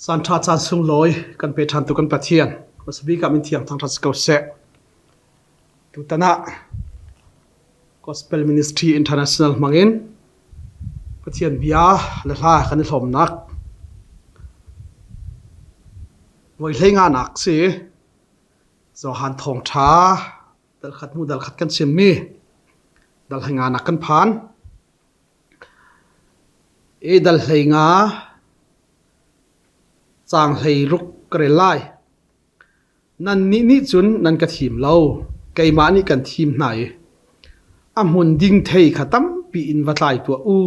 san tha chan sung loi kan pe than tu kan pathian osbi ka min thiam thang thas ko se tu tana gospel ministry international mangin pathian bia la hla kan hlom nak voi hlenga nak se zo han thong tha dal khat mu dal khat kan sim mi dal hlenga nak kan phan e dal hlenga chang hlei ruk kre lai nan ni chun nan ka thim lo keima ni kan thim nai a mun ding thei khatam pi in watlai tu u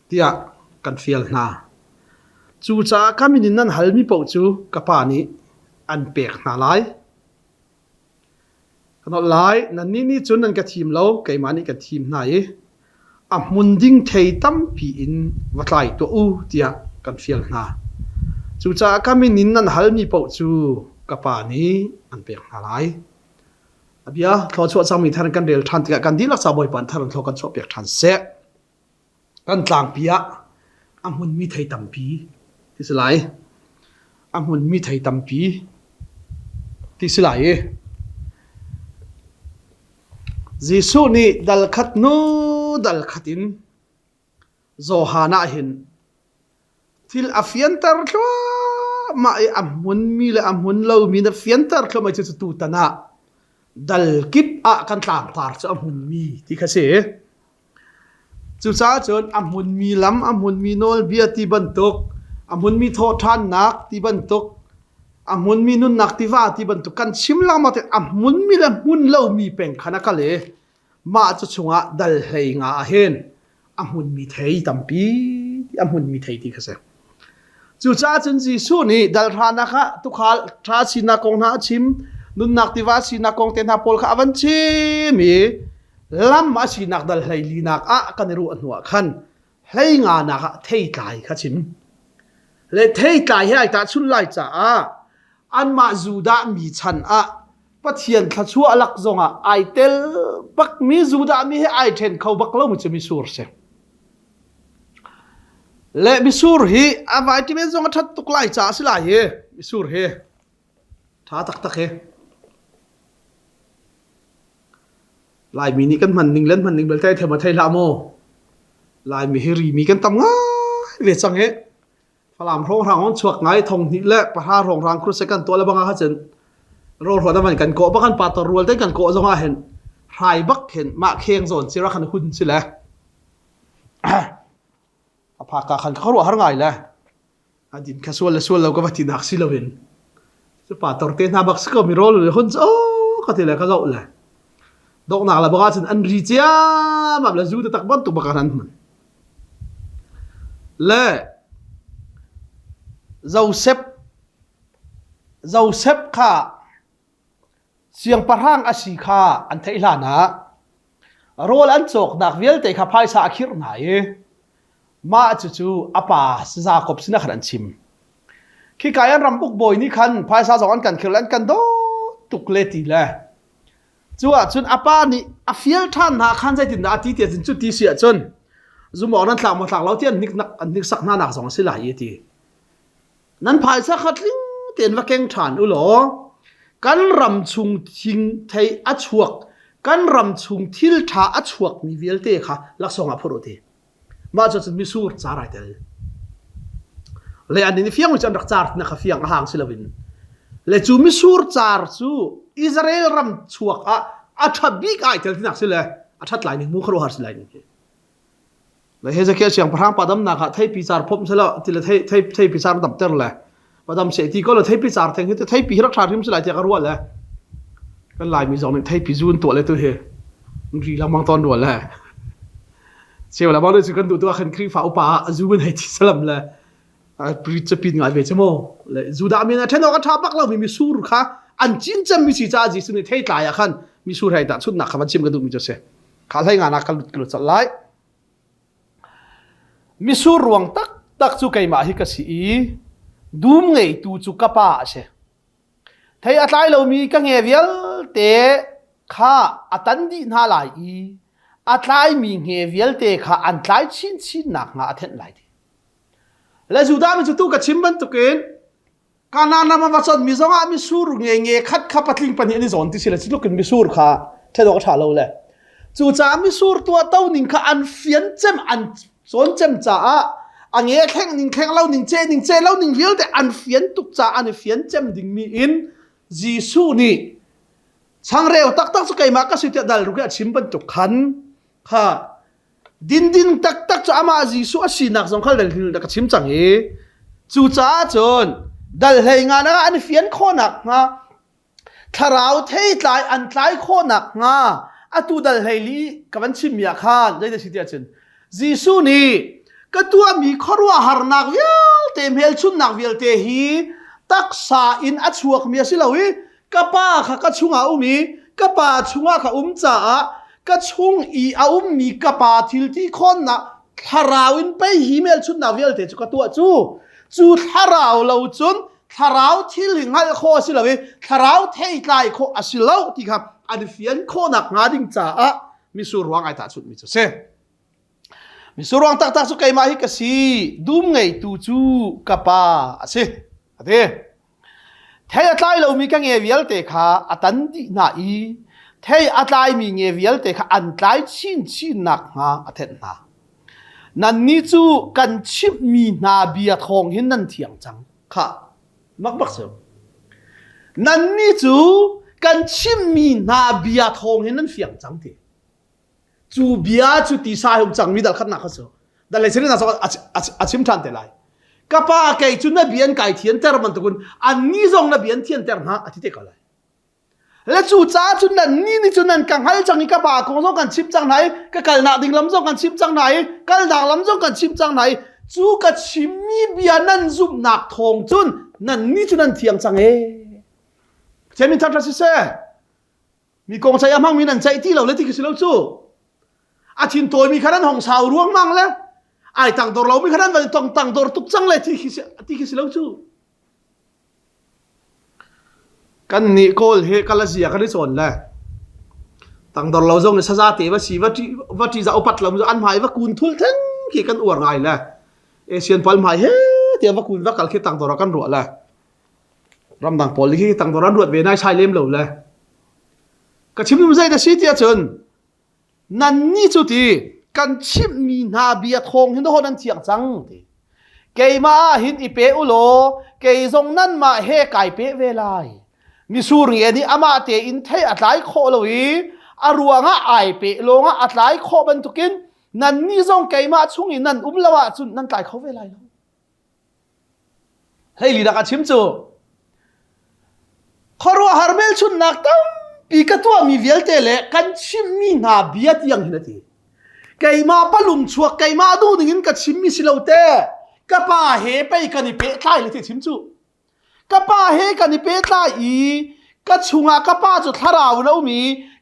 tia kan fial na chu cha kamin nan halmi po chu kapa ni an pek na lai kan lai nan ni chun nan ka thim lo keima ni kan thim nai a mun ding thei tam pi in watlai tu u tia kan fial na chu cha kamin nan halmi po chu kapa ni an pek na lai abia thlo chu chang mi than kan del than tika kan dilak sa boi pan than thlo kan cho pek than se kan tlang pia amun mi thei tampi tislai amun mi thei tampi tislai jisu ni dal khat nu dal khatin zo hana hin til afiantar thlo ma amun mi le amun lo mi na fiantar thlo mai chu tu tana dal kip a kan tlang par chu amun mi ti kha se chu cha chon amun mi lam amun mi nol bia ti ban tok amun mi tho than nak ti ban tok amun mi nun nak ti wa ti ban tok kan sim la ma te amun mi la mun lo mi peng khana ka le ma chu chunga dal hei nga hen amun mi thei tampi amun mi thei ti kha se chu cha chun ji su ni dal thana kha tu khal tha sina kong na chim nun nak ti wa sina kong ten ha pol kha avan chi mi lam ma si nak dal hlei li nak a kan ru anwa khan hlei nga na kha thei tlai kha chim le thei tlai hai ta chun lai cha a an ma zuda mi chan a pathian thla chu alak zonga ai tel pak mi zuda mi he ai then khau bak lo mu chumi sur se le mi sur hi a vai ti me zonga that tuk lai cha sila he mi sur he tha tak tak he lai mi ni kan man ning len man ning bel tai thema thai la mo lai mi heri mi kan tam nga ve chang he phalam rong rang on chuak ngai thong ni le pa ha rong rang kru se kan to la banga ha chen ro ro da man kan ko ba kan pa to rual te kan ko zonga hen rai bak hen ma kheng zon sira khan hun sila a pha ka khan kharu har ngai la adin ka sual lo ka bati nak silawin chu pa tor te na bak sko mi rol hun o ka te la ka zo la dok nak la baga chen an ri chia map la zu ta tak ban tu bakaran man le Joseph kha siang parhang asi kha an thei la na rol an chok nak vel te kha phai sa akhir na e ma chu apa sa kop sina khan chim khi kayan rambuk boy ni khan phai sa jong an kan khilan kan do tukleti la chuwa chun apa ni a fiel than na khan jai tin na ti te chin chu ti sia chun zumo nan tlang mo tlang lo tian nik nak an nik sak na nak jong sila ye ti nan phai sa khatling ten wa keng than u lo kan ram chung thing thei a chuak kan ram chung thil tha a chuak mi vel te kha la songa phoro te ma chu mi sur cha rai tel le an ni fiang chan rak char na kha fiang a hang silawin le chu mi sur char chu Israel ram chuak a tha big ai tel nak sile a that lai ni mu khro har silai ni le hezekiel siang parang padam na kha thei pi char phom sela til thei pi char dam ter le padam se ti ko le thei pi char theng hi thei pi rak thar him silai te ka rual le kan lai mi zong ni thei pi zun to le tu he ri la mang ton rual le se la ba le chu kan du to khan kri fa upa azu ben hai ti salam le a pri che pin ngai ve chemo le zuda mi na theno ka tha bak lo mi sur kha an chin cham mi si cha ji su ni thei tlai a khan mi sur hai ta chut na khawan chim ka du mi jose kha lai nga na kal lut chal lai mi sur ruang tak chu kai ma hi ka si dum ngei tu chu ka pa se thei atlai lo mi ka nge vial te kha atan di na lai atlai mi nge vial te kha an tlai chin nak nga athen lai และจุดามีจุดตู้กับชิมบันตุกินการนานมาวัดสดมีสองมีสูร์เงี้ยขัดขับปัดลิงปันนี่สอนที่สิละสิลูกกินมีสูร์ค่ะเท่าดอกชาเราเลยจู่จ้ามีสูร์ตัวเต้าหนิงค่ะอันเฟียนเจมอันสอนเจมจ้าอันเงี้ยแข่งหนิงแข่งเล่าหนิงเจเล่าหนิงเวียลแต่อันเฟียนตุกจ้าอันเฟียนเจมดิ่งมีอินจีสูนี่ช่างเร็วตักสุกัยมากก็สุดดัลรุกะชิมบันตุกขันค่ะดินตักจะอามาจีสูอาศีนักสงขลาเดินกับชิมจังเอจู่จ้าจนดัลเฮงานะอันเฟียนโคนักงาทาราวเทยตายอันตายโคนักงาอตูดัลเฮลีกับวันชิมยาคานได้สิเดียจนจีสูนี่ก็ตัวมีขรัวหานักเวลเต็มเฮลชุนนักเวลเตฮีตักษาอินอัจฉวกมีสิลาวิกะป้าข้าก็ชุงอามีกะป้าชุงอาข้าจ้าก็ชุงอีอามีกะป้าทิลที่คนนักทาราวอินไปฮีเมลชุนนักเวลเตจุกตัวจู่ทาราวเราจุนทาราวที่ลิงให้โคสิลาวิทาราวเทยไลโคอสิลาวที่ครับอันเฟียนโคนักงาดิงจ้ามีสุรวงไอตาชุดมีจุเซมีสุรวงตักสุกัยมาฮิกสีดูมไงตูจูกะป้าสิอะเดเทยอัตไลเรามีกังเอวิลเตค่ะอัตันดีน่าอีเทยอัตไลมีเงวิลเตค่ะอันไลชินนักงาอัตเทนนานั่นนี่จูกันชิบมีนาเบียทองเห็นนั่นเถียงจังค่ะมักเสียนั่นนี่จูกันชิบมีนาเบียทองเห็นนั่นเถียงจังทีจูเบียจูตีสายหงจังมีดัลขัดนักเขาเสียดัลเลยเสียน่าสอาชิมทันเตลัยกะป้าไก่จุนน่ะเบียนไก่เทียนเตอร์มันตุกุนอันนี้ทรงน่ะเบียนเทียนเตอร์ฮะอธิเตกอะไรและจู่จ้าจุนนั่นนี่จุนนั่นกังให้จังนี่กะป้าคงต้องกันชิมจังไหนกะกัลนักดิ่งลำจงกันชิมจังไหนกัลนักลำจงกันชิมจังไหนจู่กะชิมมีเบียนั่นซุบหนักทองจุนนั่นนี่จุนนั่นเทียงจังเช่นมีทัศน์สิเซ่มีกองใจมั่งมีนั่นใจที่เราเล่นที่คือสิเราจู่อาทินตัวมีขนาดห้องสาวร่วงมั่งแล้วไอ้ต่างตัวเราไม่ขนาดวันต่างตัวตุกจังเลยที่คิดสิเราจู่กันนี่โกลเฮกัลเซียกันที่ส่วนเลยต่างตัวเราจงสะใจว่าสีว่าที่จะเอาปัดเราจะอันหมายว่าคุณทุลทั้งขี่กันอวดไงเลยเอเชียนพอลหมายเฮ้เดี๋ยวว่าคุณว่ากัลคิดต่างตัวเรากันรัวเลยรำต่างพอลที่ต่างตัวเรารวดเวนัยชายเล่มเหล่าเลยก็ชิมนุ่มใจแต่สีเทียจนนั่นนี่จุดที่กันชิมมีนาเบียทองเห็นตัวนั้นเถียงจังทีเกยมาหินอีเปอุโลเกยทรงนั่นมาเฮไก่เปเวลายมีสูริเอนี่อามาเตอินเทอัตไลโคโลวีอารัวงะไอเปโลงะอัตไลโคบันตุกินนั่นนี่ทรงเกยมาชุงอินนั่นละวะจุนนั่นไก่เขาเวลายแล้วให้ลีดักชิมจูขรัวฮาร์เมลชุนนักตั้มปีกตัวมีเวลเตเลกันชิมมีนาเบียที่ยังเห็นทีไก่มาปลุงชัวไก่มาดูดิ่งกับชิมมีสิเลวเตะกะป้าเฮไปกันนี่เปะใต้เลยที่ชิมจูกะป้าเฮกันนี่เปะใต้อีกะชุงากะป้าจุดทาราวนะมี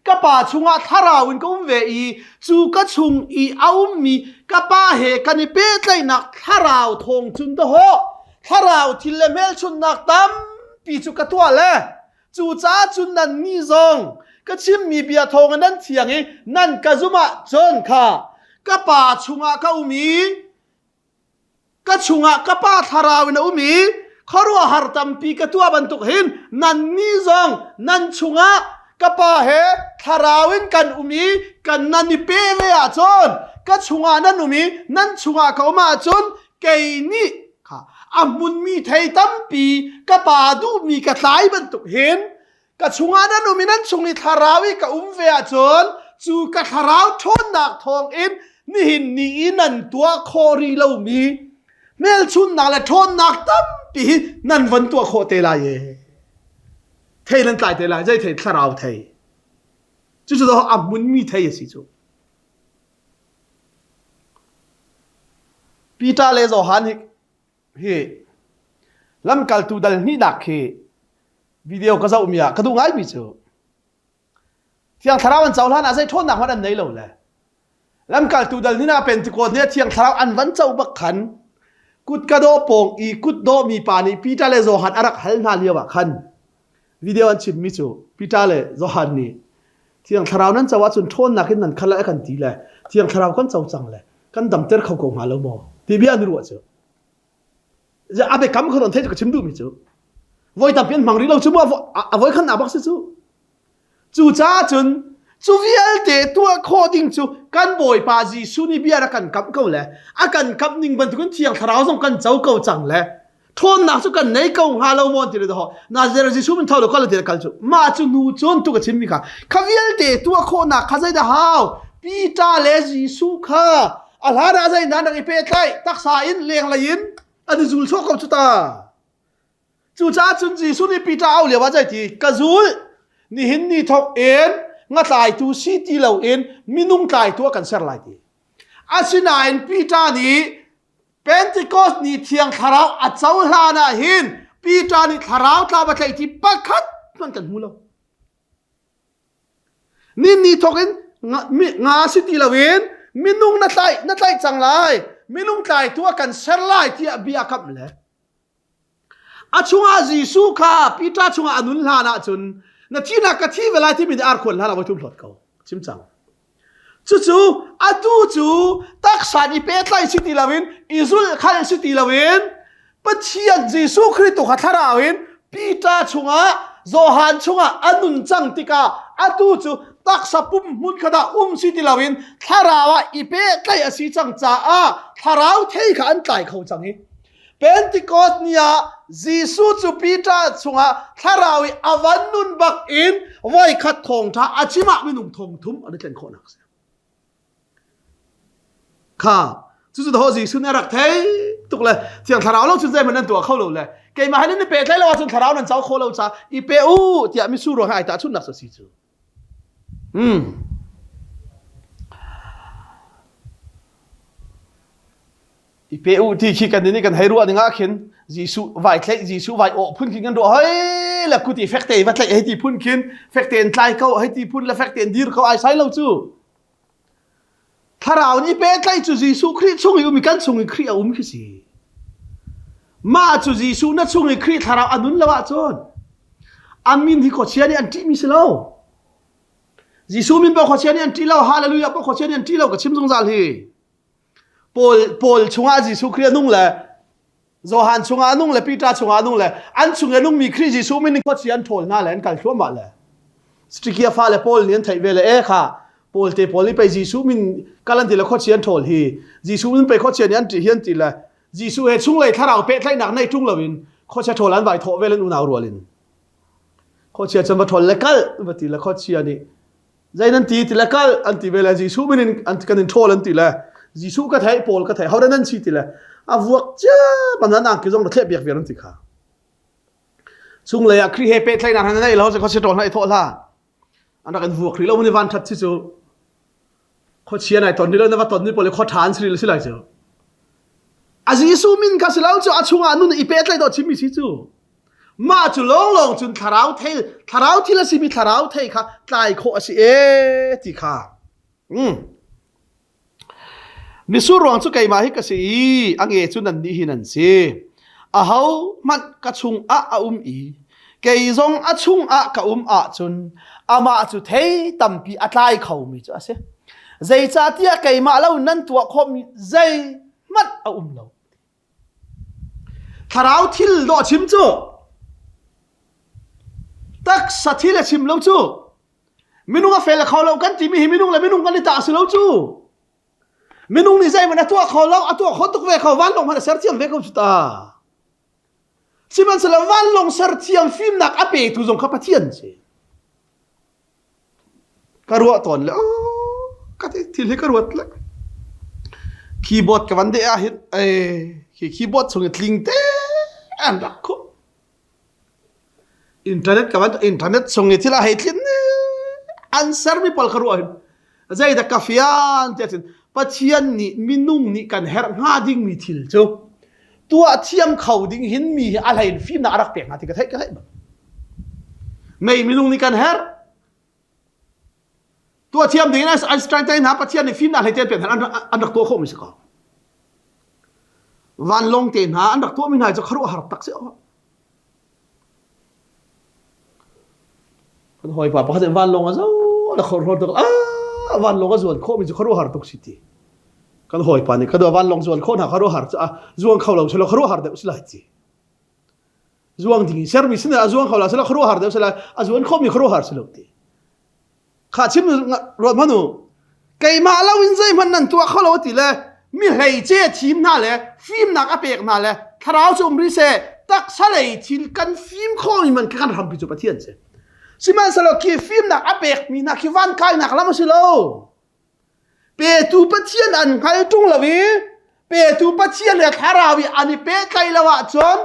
กะป้าชุงาทาราวินก็เวอีจูกะชุงอีเอามีกะป้าเฮกันนี่เปะใต้นักทาราวทงจุนตัวโหทาราวที่เลเมลชุนนักตั้มปีจุกะตัวเลยจู่จ้าจุนนั่นนี่ซงก็ชิมมีเบียทองนั่นเถียงนั่นกะจุมาจนค่ะกะป่าชุงากะอุมีกะชุงากะป่าทาราวินอุมีขรัวหาร์ตัมปีกะตัวบรรทุกหินนั่นนี่ซงนั่นชุงากะป่าเฮทาราวินกันอุมีกันนั่นนี่เปเวอาจนกะชุงานั่นอุมีนั่นชุงากะอุมาจนเกยนี่อามุนมีไทยตั้มปีกะป่าดูมีกะไลบรรทุกเห็นกะชุงานันอุมินันชุงนิทาราวิกะเวียจนจูกะทาราวทนนักทองอินนี่หินนี่นันตัวโครีเรามีเมลชุนนักและทนนักตั้มปีนั่นวันตัวโคเตลายเทนันตายเตลายใจเททาราวเทจู่ๆตัวอามุนมีไทยสิจูปีตาเลโซฮันฮิเฮ้ลำกัลตูดัลนี่ดักเฮวิดีโอก็จะอุ้มยากระดูง่ายมิจูเที่ยงทาราวันเจ้าล้านอาศัยทนหนักวันอันไหนเราเลยลำกัลตูดัลนี่น่าเป็นที่คนเนี่ยเที่ยงทาราอันวันเจ้าบักขันกุดกระโดปงอีกุดโดมีปานีปีตาเลโซฮันอารักฮัลนาเลียวบักขันวิดีโออันชิมมิจูปีตาเลโซฮันนี่เที่ยงทารานั้นจะว่าจนทนหนักขึ้นนั่นขันละกันทีเลยเที่ยงทารากันเจ้าจังเลยกันดำเตอร์เขาโกงหาเราโมที่เบียนรู้ว่าเจ้า จะอาไปกำขนมเทศกับชิมดูมิจูวันตับเป็นมังรีเราชิมว่าวันขันอาบักสิจูจ้าจนจูวิลเตตัวโคดิ้งจูกันบ่อยปาจีซูนี่เบียร์กันกับเขาเลยอากันกับนิ่งบันทุกที่ยังทาราวส่งกันเจ้าเขาจังเลยทนนักสุกันในเขาหาเรามอนที่เรื่องน่าจะจีซูมันเท่าเราก็เลยเดี๋ยวกันจูมาจูนูจนตัวกับชิมมิค่ะข้าวิลเตตัวโคนักข้าใจได้ฮาวปีตาเลจีซูค่ะอัลฮาราใจนั้นนักอีเปตไลตักษาอินเลี้ยงละยินอันนี้จูลโชคเขาจุดตาจูจ้าจนจีซูนี่ปีตาเอาเหลียวว่าใจทีกระจูลนี่หินนี่ทอกเอ็นงัดลายตัวซีตีเหล่าเอ็นมินุ่งลายตัวกันเสร็จลายทีอาศินาอินปีตานี้เป็นที่กอสนี่เทียงทาราวอัดเจ้าลานาหินปีตานี่ทาราวตาบัดเลยที่ปักขัดมันกันหูเรานี่ทอกเอ็นงาซีตีเหล่าเอ็นมินุ่งนัดลายจังลายมินุ่งลายตัวกันเสร็จลายที่อบียกับเลยอาช่วงอาจีสุขาปีตาช่วงอนุลานาจุนนาทีนักที่เวลาที่มีอาร์คนเราไปทุ่มหลดเขาชิมจังจู่ๆอาจู่ตักษาอีเปตไลสิติลาวินอิสุลขันสิติลาวินปัจจัยจีสุคริสต์ขัดราวินปีตาช่วงโจฮันช่วงอนุนจังติกาอาจู่ตักษาปุ่มมุนขดาสิติลาวินทาราวอีเปตไลสิจังจ้าทาราวเทขันไตเขาจังฮีเป็นที่กอดเนี่ยจีสุจูปีตาช่วงทาราวิอวันนุนบักอินไว้ขัดทองท่าอาชิมะมินุงทองทุ่มอันนี้เป็นข้อนักเสียค่ะจู่ๆเขาจีสุเนี่ยรักเท่ตุกเลยเสียงทาราวเราจุดใจมันนั่นตัวเขาเลยเกี่ยมาให้นี่เปย์ใช้เราจนทาราวนั่นเจ้าโคเราจ้าอีเปอูที่มิสูรุให้ตาชุนนักสิจูอีเปอุที่ขี้กันนี่กันให้รู้อันนี้ง่ายขึ้นจีสุไว้ใช้จีสุไว้โอ้พุ่นกินกันดูเฮ้ยแล้วกูที่เฟกเตย์วัดเลยให้ที่พุ่นกินเฟกเตย์ไล่เขาให้ที่พุ่นแล้วเฟกเตย์ดีร์เขาไอ้ใช้เราจู่ถ้าเรานี่เปย์ใช้จู่จีสุคริสช่วงนี้มีการช่วงนี้คริสเอาขึ้นสิมาจู่จีสุนั่นช่วงนี้คริสถ้าเราอันนู้นละว่าจนอามินที่ขอเชียร์นี่อันที่มีสิเราจีสุมินบอกขอเชียร์นี่อันที่เราฮาเลลูยาบอกขอเชียร์นี่อันที่เรากับชิมซงซาลีปอลช่วงอาจีสุคริสนุ่งเลยโจฮันช่วงอานุ่งเลยปีตาช่วงอานุ่งเลยอันช่วงอานุ่งมีคริสจีสุมินก็เชียนโถลน่าเลยอันกันชัวร์มาเลยสตริกีฟ้าเลยปอลเนี่ยไทยเวลเอค่ะปอลเตปอลนี่ไปจีสุมินกัลันตีเลยก็เชียนโถลฮีจีสุมินไปก็เชียนยันตีเฮียนตีเลยจีสุเฮช่วงเลยถ้าเราเป็ดไล่หนักในทุ่งเราวินก็เชียนโถลอันใบโถเวลนุนาวรัวลินก็เชียนจนมาโถลเลยกัลมาตีเลยก็เชียนนี่ใจนั้นตีเลยกัลอันตีเวลจีสุมินอันกันโถลอันตีเลยจีสุก็ไทยปอลก็ไทยเขาได้นั่นชีติเลยอาวักจ้าปัญหาหนักคือต้องเทียบเบียกเบียนติค่ะช่วงเลยครีเฮเปตไลน์นั้นเราจะเขาเชื่อตรงไหนโทษละอันนั้นกันวัวครีเราไม่ได้วันทัดที่จู่เขาเชียร์ไหนตอนนี้เราเนี่ยว่าตอนนี้ปอลเขาทานสิเลยสิไรจู่อาจีสุมินก็สิเราจู่ช่วงนู้นอีเปตไลน์ต่อชิมิสิจู่มาจู่ลงจนทาราวเทละสิมีทาราวเทค่ะตายโคสิติค่ะมิสูรวงสุกัยมาฮิกสิอังเอจุนันดีหินันสิอาเขามันกระชุงอาอีเกยจงอาชุงอากะอาจุนอามาจุเทตัมปีอัตไลเขามีจ้ะสิใจจ่าที่เกยมาแล้วนั่นตัวเขามีใจมัดเราถ้าเราทิลดอชิมจู่ตักสัตย์ที่เราชิมเราจู่มินุงอาเฟลเขาเรากันที่มีมินุงและมินุงกันที่ตาสิเราจู่มินุงนี่ใจมันตัวเขาเราตัวเขาตุกเวเขาวันลงมันเสียเทียมเวเขาจุดตาสิมันสละวันลงเสียเทียมฟิล์มนักอเปตุจงขับเทียนสิกระวดตอนแล้วก็ที่ที่กระวดแล้วคีย์บอร์ดกับวันเดียร์คีย์บอร์ดส่งลิงเต้อันรักเขาอินเทอร์เน็ตกับวันอินเทอร์เน็ตส่งที่ละเหตุนี้อันเสริมมีพอลกระวดใจแต่กาแฟอันเดียร์ปัจจัยนี้มินุ่งนี่กันเฮร์งาดิ้งมีทิลจูตัวเทียมเขาดิ้งหินมีอะไรฟิล์มน่ารักเปียกนาทีก็ให้แบบไม่มินุ่งนี่กันเฮร์ตัวเทียมดิ้งนั้นอันสตรังใจนะปัจจัยนี้ฟิล์มน่าให้เทียมเปลี่ยนอันรักตัวเขาไม่ใช่ก็วันลงเตียนหาอันรักตัวไม่น่าจะคารุหาตักเสียคนหอยป่าพอจะวันลงอ่ะแล้วเขารอตัววันลงก็ส่วนโคมิจะเขารู้หาตุกสิที kan hoi pani ka do van long zuan khon ha kharo har cha zuang khawlo chalo kharo har de usla chi zuang ding service na zuang khawla chalo kharo har de usla azuan khomi kharo har chalo ti kha chim ro manu kai ma lawin zai man nan tua khalo ti le mi hei che thim na le film nak apek na le tharau chum ri se tak salei thil kan film khoi man kan ram pi chu pathian se siman salo ki film nak apek mi na ki van kai nak lam silo pe tu pathian an khai tung lawi pe tu pathian le tharawi ani pe kai lawa chon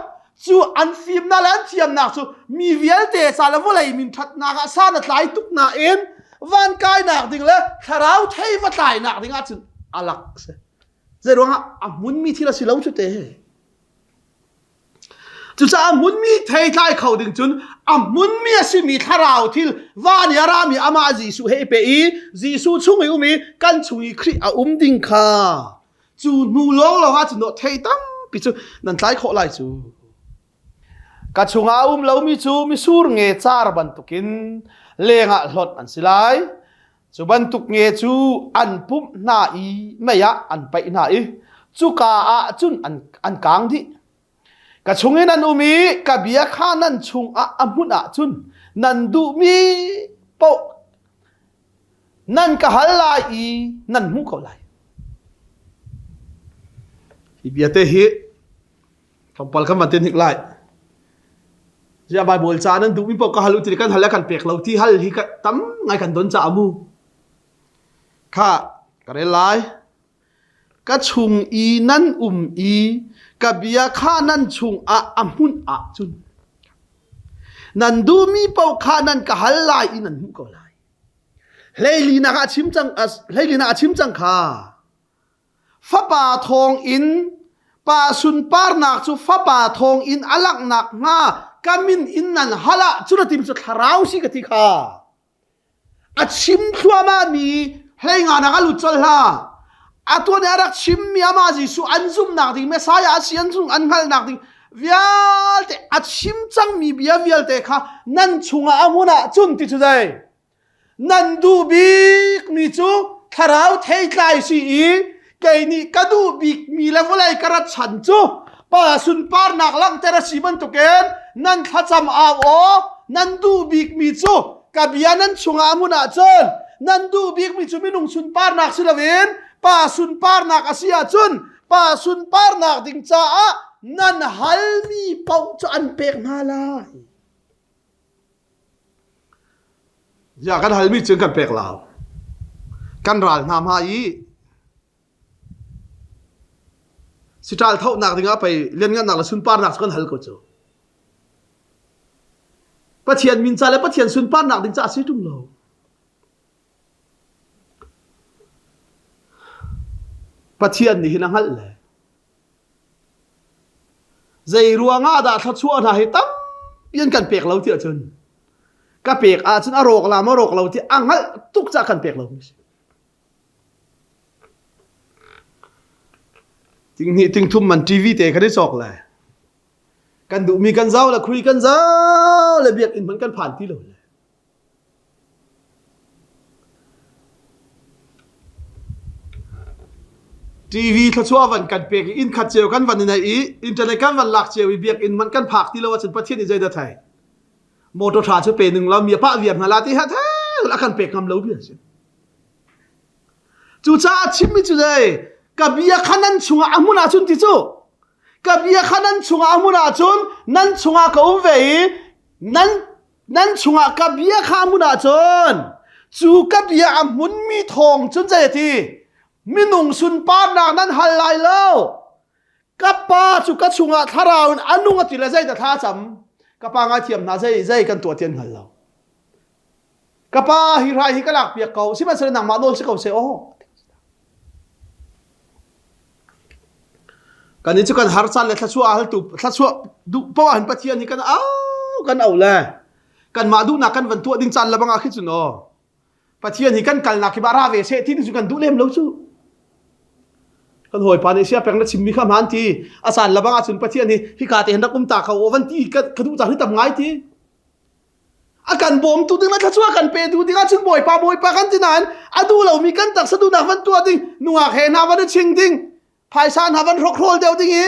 chu an film na lan thiam na chu mi vial te sala volai min that na ga sa na tlai tuk na en van kai nak ding le tharau thei va tai nak ding a chun alak se zero ha amun mi thila silau chu te chu cha amun mi thei tlai khau ding chun amun mi asimi tharau thil van yarami ama jisu he pe i jisu chungi umi kan chungi khri a ding kha chu nu long lo ha chu no thei tam pi chu nan tlai kho lai chu ka chunga lo mi chu mi sur nge char ban tukin lenga hlot an silai chu ban tuk nge chu an pum na i meya an pai na i chu ka a chun an kang di ka chungin an umi ka bia kha nan chung a amun a chun nan du mi po nan ka hal lai i nan mu ko lai hi bia te hi thopal ka matin hik lai ja bai bol cha nan du mi po ka halu ti kan hala kan pek lo ti hal hi ka tam ngai kan don cha amu kha ka re lai ka chung i nan i ka bia kha nan chung a amun a chun nan du mi po kha nan ka hal lai i nan mu ko lai leili na ka chim chang kha fa pa thong in pa sun par nak chu fa pa thong in alak nak nga kamin in nan hala chuna tim chu tharau si ka ti kha a chim thua mi hei nga na ka lu chol ha ato ne arak chim mi ama ji su anzum nak ding me saya asian chung an hal nak ding vial te a chim chang mi bia vial te kha nan chunga amuna chun ti chu dai nan du bik mi chu tharau thei tlai si i kai ni kadu bik mi la volai karat chan chu pa sun par nak lang tera siban to ken nan khacham a o nan du bik mi chu ka bia nan chunga amuna chon nan du bik mi chu minung sun par nak silawin pa sun par nak asia chun pa sun par nak ding cha a nan hal mi pau chu an pek na lai ya kan hal mi chung kan pek lao kan ral na ma i sital thau nak dinga pai len nga nak la sun par nak kan hal ko chu pathian min cha le pathian sun par nak ding cha si tum lo pathian ni hinang hal le zai ruanga da tha chuan ha hi tam yan kan pek lo ti a chun ka pek a chun a rok la ma rok lo ti angal tuk cha kan pek lo ting ni ting thum man tv te khari chok la kan du mi kan zau la khui kan zau la biak in man kan phan ti lo le TV ทชัววันกันเปกอินขัดเจียวกันวันในอีอินเทอร์เน็ตกันวันหลักเจียวเบียกอินมันกันผักที่เราว่าฉันประเทศในใจเดือดไทยโมโตทราช่วยเป็นหนึ่งเรามีพระเวียนมาลาที่ฮะแท้แล้วกันเปกคำเล่าเบียสิจู่จ้าชิมมิจุเลยกับเบียขันนั้นชงอามุนาจุนติจูกับเบียขันนั้นชงอามุนาจุนนั้นชงอาเขาเวนั้นชงอากับเบียขามุนาจุนจู่กับเบียอามุนมีทองจุนใจทีมินุงสุนปานานั้นฮัลไลเล่ากับป้าจุกัดชุงอาทาราวอันนุ่งติละใจแต่ท่าจำกับป้างาเทียมนาใจกันตัวเทียนหันเรากับป้าฮิไรฮิกลักเปียกเก่าสิมันเสนหนังมาโดนสิเก่าเสียโอกันนี้จุกันฮาร์ซันเลยทัชัวฮัลตุทัชัวดูป้าหันปะเทียนนี่กันกันเอาเลยกันมาดูนักกันวันตัวดิ้งจันละบังอาคิดสุนอปะเทียนนี่กันกัลนักที่บาราเวเซที่นี่จุกันดูเล่มแล้วจูกันหอยปานเอเชียแปลงนั้นชิมมีข้ามหันทีอาสารละบังอาสุนปะเทียนนี่ฮิกาเตเห็นนักตาเขาวันที่กระดูกจากที่ทำไงที akan bom tu ding na thachua kan pe tu ding a chung boy pa kan tinan adu lo mi kan tak sadu na van tu ding nuwa khe na van ching ding phai san ha van rok rol deu ding hi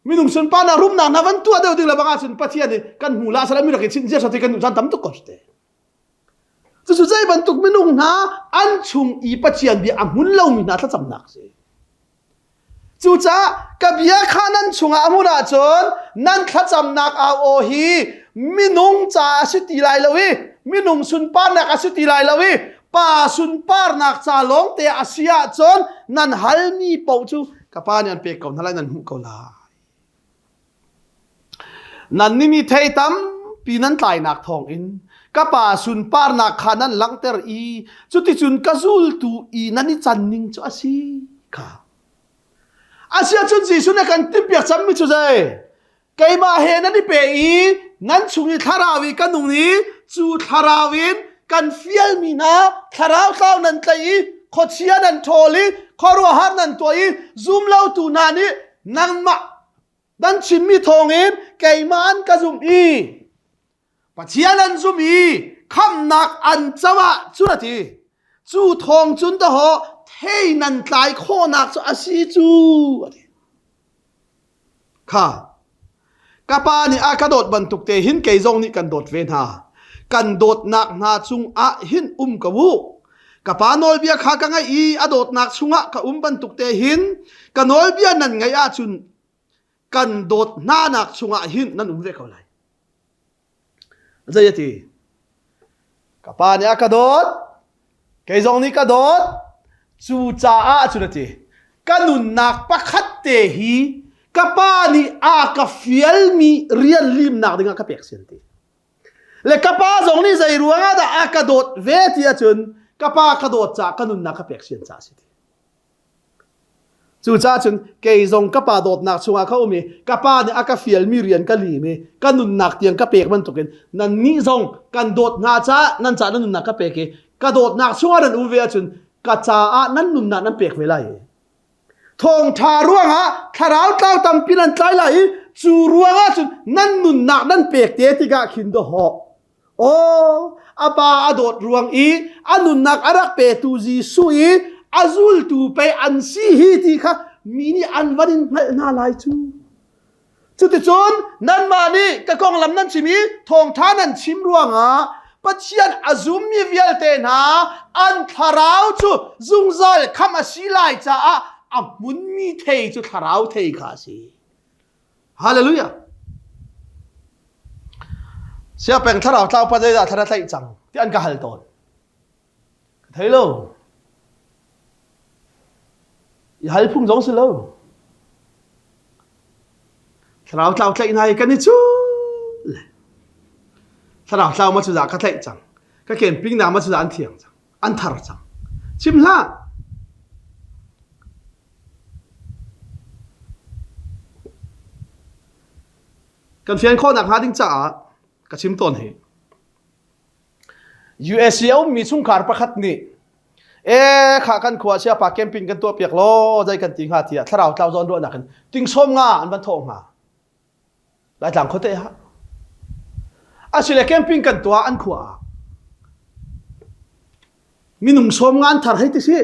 minung sun pa na rum na na van tu deu ding la banga sun pathian ni kan hula sala mi rak chin je sa ti kan san tam tu koste chu chu zai ban tuk minung na an chung i pathian bi amun lo mi na tha cham nak se chu cha ka bia khanan chunga amuna chon nan tha cham nak a o hi minung cha siti lai lawi minung sun par nak asiti lai lawi pa sun par nak cha long te asia chon nan halmi pau chu kapa ni an pe kaun halai nan hu ko la nan ni mi thei tam pinan tlai nak thong in kapa sun par nak khanan langter i chuti chun kazul tu i nani chan ning chu asi kha asia chun ji sun kan tipya cham mi chu jai keima he nani pe i nan chungi tharawi kanung ni chu tharawin kan fial mi na tharaw tlaw nan tlai khochia nan tholi khorwa har nan toi zoom lo tu na ni nang ma dan chimmi thongin keiman ka zoom i pachia nan zoom i kham nak an chawa churati chu thong chun da ho thei nan tlai kho nak chu asi chu kha kapa ni akadot bantuk te hin ke zong ni kan dot ven ha kan dot nak na chung a hin ka wu kapa nol bia kha ka ngai i adot nak chunga ka bantuk te hin ka nol bia nan ngai a chun kan dot na nak chunga hin nan ve ka lai zayati kapa ni akadot ke zong ni ka dot chu cha a chunati kanun nak pakhat te hi kapa ni a ka fial mi real lim nak dinga ka pek sente le kapa zong ni zai ruanga da a ka dot ve ti a chun kapa ka dot cha kanun nak ka pek sen cha si chu cha chun ke zong kapa dot nak chunga kha umi kapa ni a ka fial mi rian ka li me kanun nak tiang ka pek man token nan ni zong kan dot na cha nan cha nan nak ka pek ke ka dot nak chunga nan u ve a chun ka cha a nan nun na nan pek ve lai thong tha ruang ha tharau tau tam pinan tlai lai chu ruang ha chun nan nun nak nan pek te ti ga khin do ho o apa adot ruang i anun nak arak pe tu ji sui azul tu pe an si hi ti kha mini an wanin na lai chu chu ti chon nan ma ni ka kong lam nan chimi thong tha nan chim ruang ha pachian azum mi vial te na an tharau chu zungzal kham asi lai cha a amun mi thei chu tharau thei kha si hallelujah sia peng tharau tlau pa da thara thai chang ti an ka hal ton thei lo i hal phung jong se lo tharau tlau thai nai kan ni chu tharau tlau ma chu da ka thai chang ka ken ping na ma chu da an thiang chang an thar chang chim la kan fian kho nak ha ding cha ka chim ton he USCO mi chung khar pakhat ni e kha kan khwa sia pa camping kan to piak lo dai kan ting ha tia tharau tlau zon ro na kan ting som nga an ban thong ha lai tlang khote ha asile camping kan to an khwa minung som nga an thar hai ti si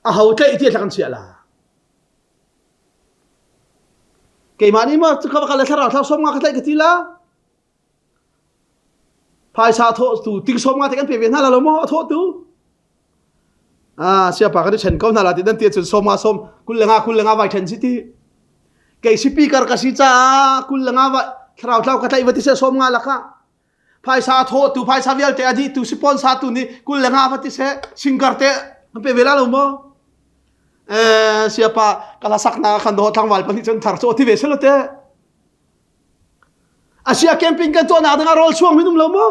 a hau tlai ti tlakan sia la ke mani ma kha kha la tharau tlau som nga ka tlai ka ti la phai sa tho tu ting som nga te kan pe ven ha la lo mo tho tu sia pa ka ni chen ko na la ti dan ti chun som ma som kul lenga vai chen si ti ke speaker ka si cha kul lenga va thrau tlau ka tai va ti se som nga la kha phai sa tho tu phai sa vial te adi tu sipon sa tu ni kul lenga va ti se singer te pe vela lo mo sia pa kala sak na khan do thang wal pani chon thar so ti ve se lo te asia camping kan to na da rol chuang minum lo mo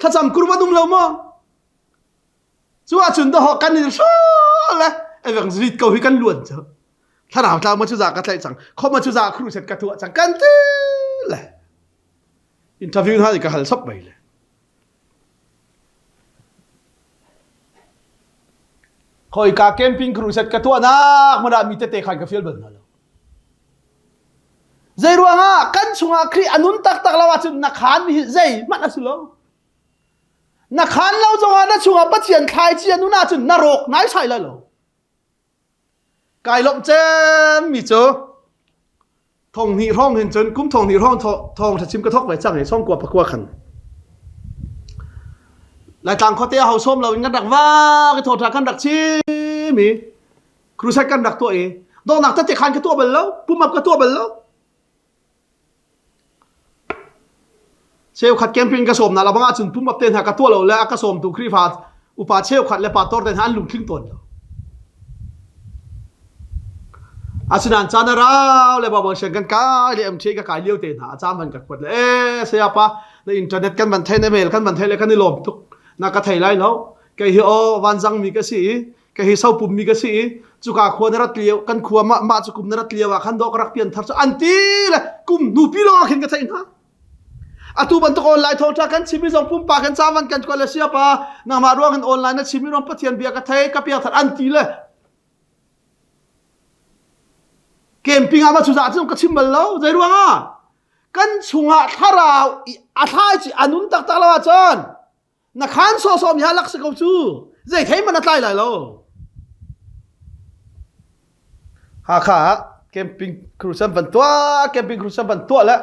khacham kurba dum lo mo chu a chun da ho kan ni so la evang zit ko hi kan luan cha tharau tlau ma chu za ka tlai chang kho ma chu za khru set ka tu chang kan te la interview ha ka hal sap bai le khoi ka camping khru set ka tu na ma da mi te te khai ka fiel ban na lo zai ruanga kan chunga khri anun tak tak lawa chun na khan mi zai mat asulo na khan lo zonga na chunga pathian khai chi anuna chun na rok nai sai la lo kai lom chem mi cho thong ni rong hin chun kum thong ni rong thong tha chim ka thok vai chang he song kwa pakwa khan lại tàng khó tia hậu xôm là ngăn đặc va cái thổ trà căn đặc chi mi cru sai căn đặc tuổi đâu nặng tất tiệt khăn cái tua bẩn lâu bùm mập cái tua bẩn lâuเชลขัดแคมปิ้งกระสมน่ะเราบังอาจจุนพุ่มอับเต้นหากระตัวเราและกระสมตุครีฟาอุปาเชลขัดและปาตอร์เต้นหันลุงคลิ้งตนอาชินันจานเราเลยบอกเชิงกันกายเลยเชก็กายเลี้ยวเต้นหาจามมันกัดกดเลยเสียปะในอินเทอร์เน็ตกันบันเทิงในเมลกันบันเทิงเลยกันในลมทุกนักกระไทยไล่แล้วแกเฮียวันจังมีกระสีแกเฮียเสาปุ่มมีกระสีจุกาขวานรัดเลี้ยวกันขวานมาจุกุมนรัดเลี้ยวขันดอกรักเปลี่ยนทับอันตีเลยกุมนูปีโลเห็นกระไทยนะอาตูบันตกออนไลน์ทองจากกันชิมิซองปุ่มปากกันสามวันกันกว่าเลยเสียปะนำมาร่วงกันออนไลน์นะชิมิร้องปะเทียนเบียกระไทยกับเปียทัดอันตีเลยเกมปิงอามาสุดาที่ต้องกระชิมมันแล้วใจร่วงอ่ะกันชุงอ่ะถ้าเราอาท้ายจีอันนุนตักตะลาวจนนักขันโซโซมีฮาลักษณ์กับจูใจเทมันนัดไล่เลยแล้วฮะค่ะเกมปิงครูซัมบันตัวเกมปิงครูซัมบันตัวแล้ว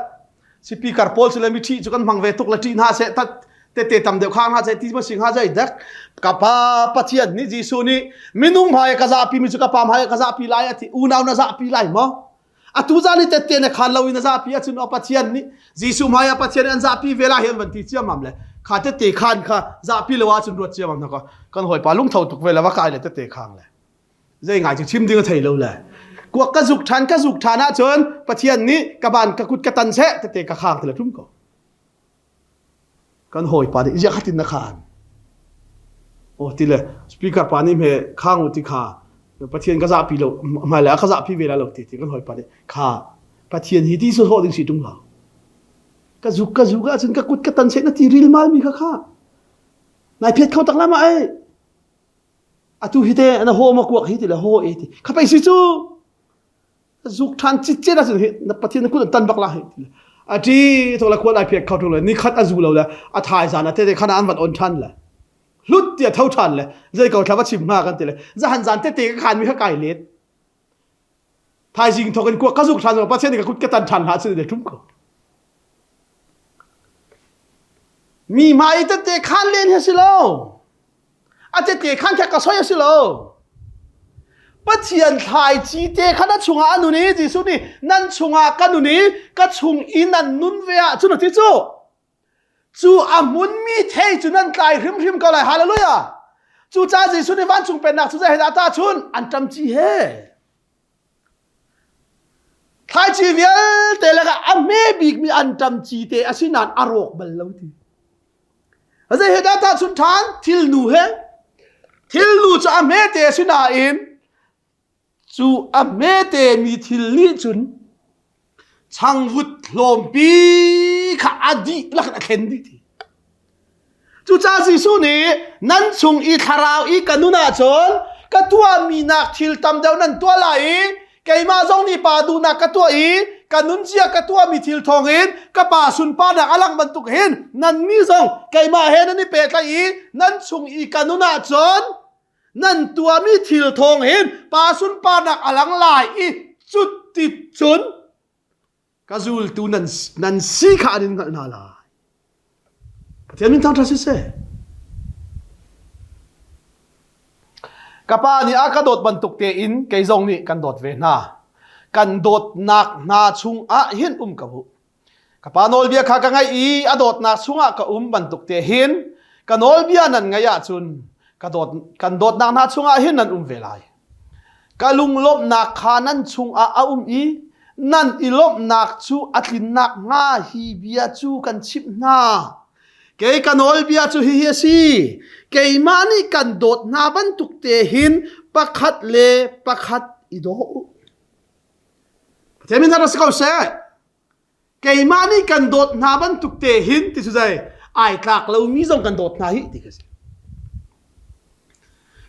สิปีการ์โพลสิเลมิทีจุกันมังเวตุกละจีนฮาเซตัดเตะตำเดียวข้างฮาเซที่มาสิงฮาเซดักกับป้าปัจเจียนนี่จีซูนี่มินุ่งพายกระซาปีมิจุกับป้าพายกระซาปีไล่ที่อูนาวนาซาปีไล่มั้งอะตูจานี่เตะเนี่ยขันเราอินาซาปีจุนอปัจเจียนนี่จีซูพายปัจเจียนอันซาปีเวลาเห็นวันที่เจียมั่มเลยขาเตะขันข้าซาปีเลวาจุนรวดเจียมั่มนะก็กันหอยปลาลุงเท่าตุกเวลาว่ากายเลยเตะข้างเลยใจง่ายจึงชิมดิ้งไทยเราเลยกวกกระจุกทันนะเชิญปัจเจียนนี้กบานกระกุดกระตันเสะเตะกระข้างแต่ละทุ่มก็กันหอยปานี่จะขัดตินนักขานโอ้ทีเลยสปีกเกอร์ปานี่เมข้างอุติขาปะเทียนก็จะปีเรามาแล้วก็จะปีเวลาเราตีกันหอยปานี่ขาปะเทียนฮิตที่สุดโหดึงสีตรงเรากระจุกจนกระกุดกระตันเสะนาทีริลมามีข้านายเพชรเขาตั้งแล้วมาอะตูฮิตเอนะโฮมากวกฮิตเลยโฮเอติข้าไปสิจูจุกทันจิตเจนะสินับปะเทียนกูตันบักลาฮิตอาจีตัวละคนไอเพียกเขาทุกเลยนี่คัดอาจูเราเลยอาทายสารนะเตะขนาดวันอ่อนชันเลยลุดเดียเท่าชันเลยจะเก่าทว่าชิมมากกันเตะเลยจะหันสารเตะก็ขานมีข้าไก่เล็ดทายจริงทกันกวกก็จุกทันว่าประเทศนี้ก็คุดกระตันชันหาซื้อเด็กทุ่มก็มีมาอีเตะขานเล่นเฮสิโลอาเตะขานแค่กระซอยเฮสิโลปัจเจียนไทยจีเตขนาดชงอานุนี้จีสุนี่นั่นชงอากันนุนี้ก็ชงอินันนุนเวียจุนที่จูอามุนมีเทจุนั่นไกลริมก็เลยฮาเลลูยาจูจ้าจีสุนี่วันชงเป็นนักจูจะเห็นอาตาชุนอันจำจีเฮไทยจีเวียเตละก็อเมบิกมีอันจำจีเตอสินันอารกบัลลังทีอาจะเห็นอาตาชุนทานทิลนูเฮทิลนูจะอเมเตอสินาอินจูอเมเตมีทิลลี่จุนช่างวุดลมปีขาอดีลักษณะเข็นดีทีจูจ้าสิสุนี่นั่นชงอีทาราวอีกันนุนาจนก็ตัวมีนักทิลตำเดียวนั่นตัวไหลไกมาจงนี่ป่าดูนักก็ตัวอีกันนุนเจียก็ตัวมีทิลทองเห็นก็ป่าสุนป่านักอลังบรรทุกเห็นนั่นนี่จงไกมาเห็นนั่นนี่เป็ดไหลนั่นชงอีกันนุนาจนนั่นตัวมีทิลทองเห็นปาสุนปานักอลังลายอีจุดติดจุนกาจูลตูนันสีขาดินกันนาลายประเทศมินทางทัศน์เสกับป้านี่อากระโดดบรรทุกเตอินเกยจงนี่กันโดดเวน่ากันโดดนักนาชุงอะหินกับบุกับป้าโนลเบียข้ากันไงอีอโดดนักชุงอะกับบรรทุกเตหินกันโนลเบียนั่นไงยะจุนกันโดดนักนาชุงอาหินนั่นเวลายกะลุงลบนักขานั่นชุงอาอีนั่นอีลบนักชูอัดลินนักง่าฮีเบียจูกันชิบหน้าเกยกันโอลเบียจูฮีเฮซีเกยมานี่กันโดดนาบันตุกเตหินปะคัดเลปะคัดอีโดเทมินทารัสเขาเซ่เกยมานี่กันโดดนาบันตุกเตหินที่สุดใจไอ้คลากเรามีส่งกันโดดนาฮิติกสิ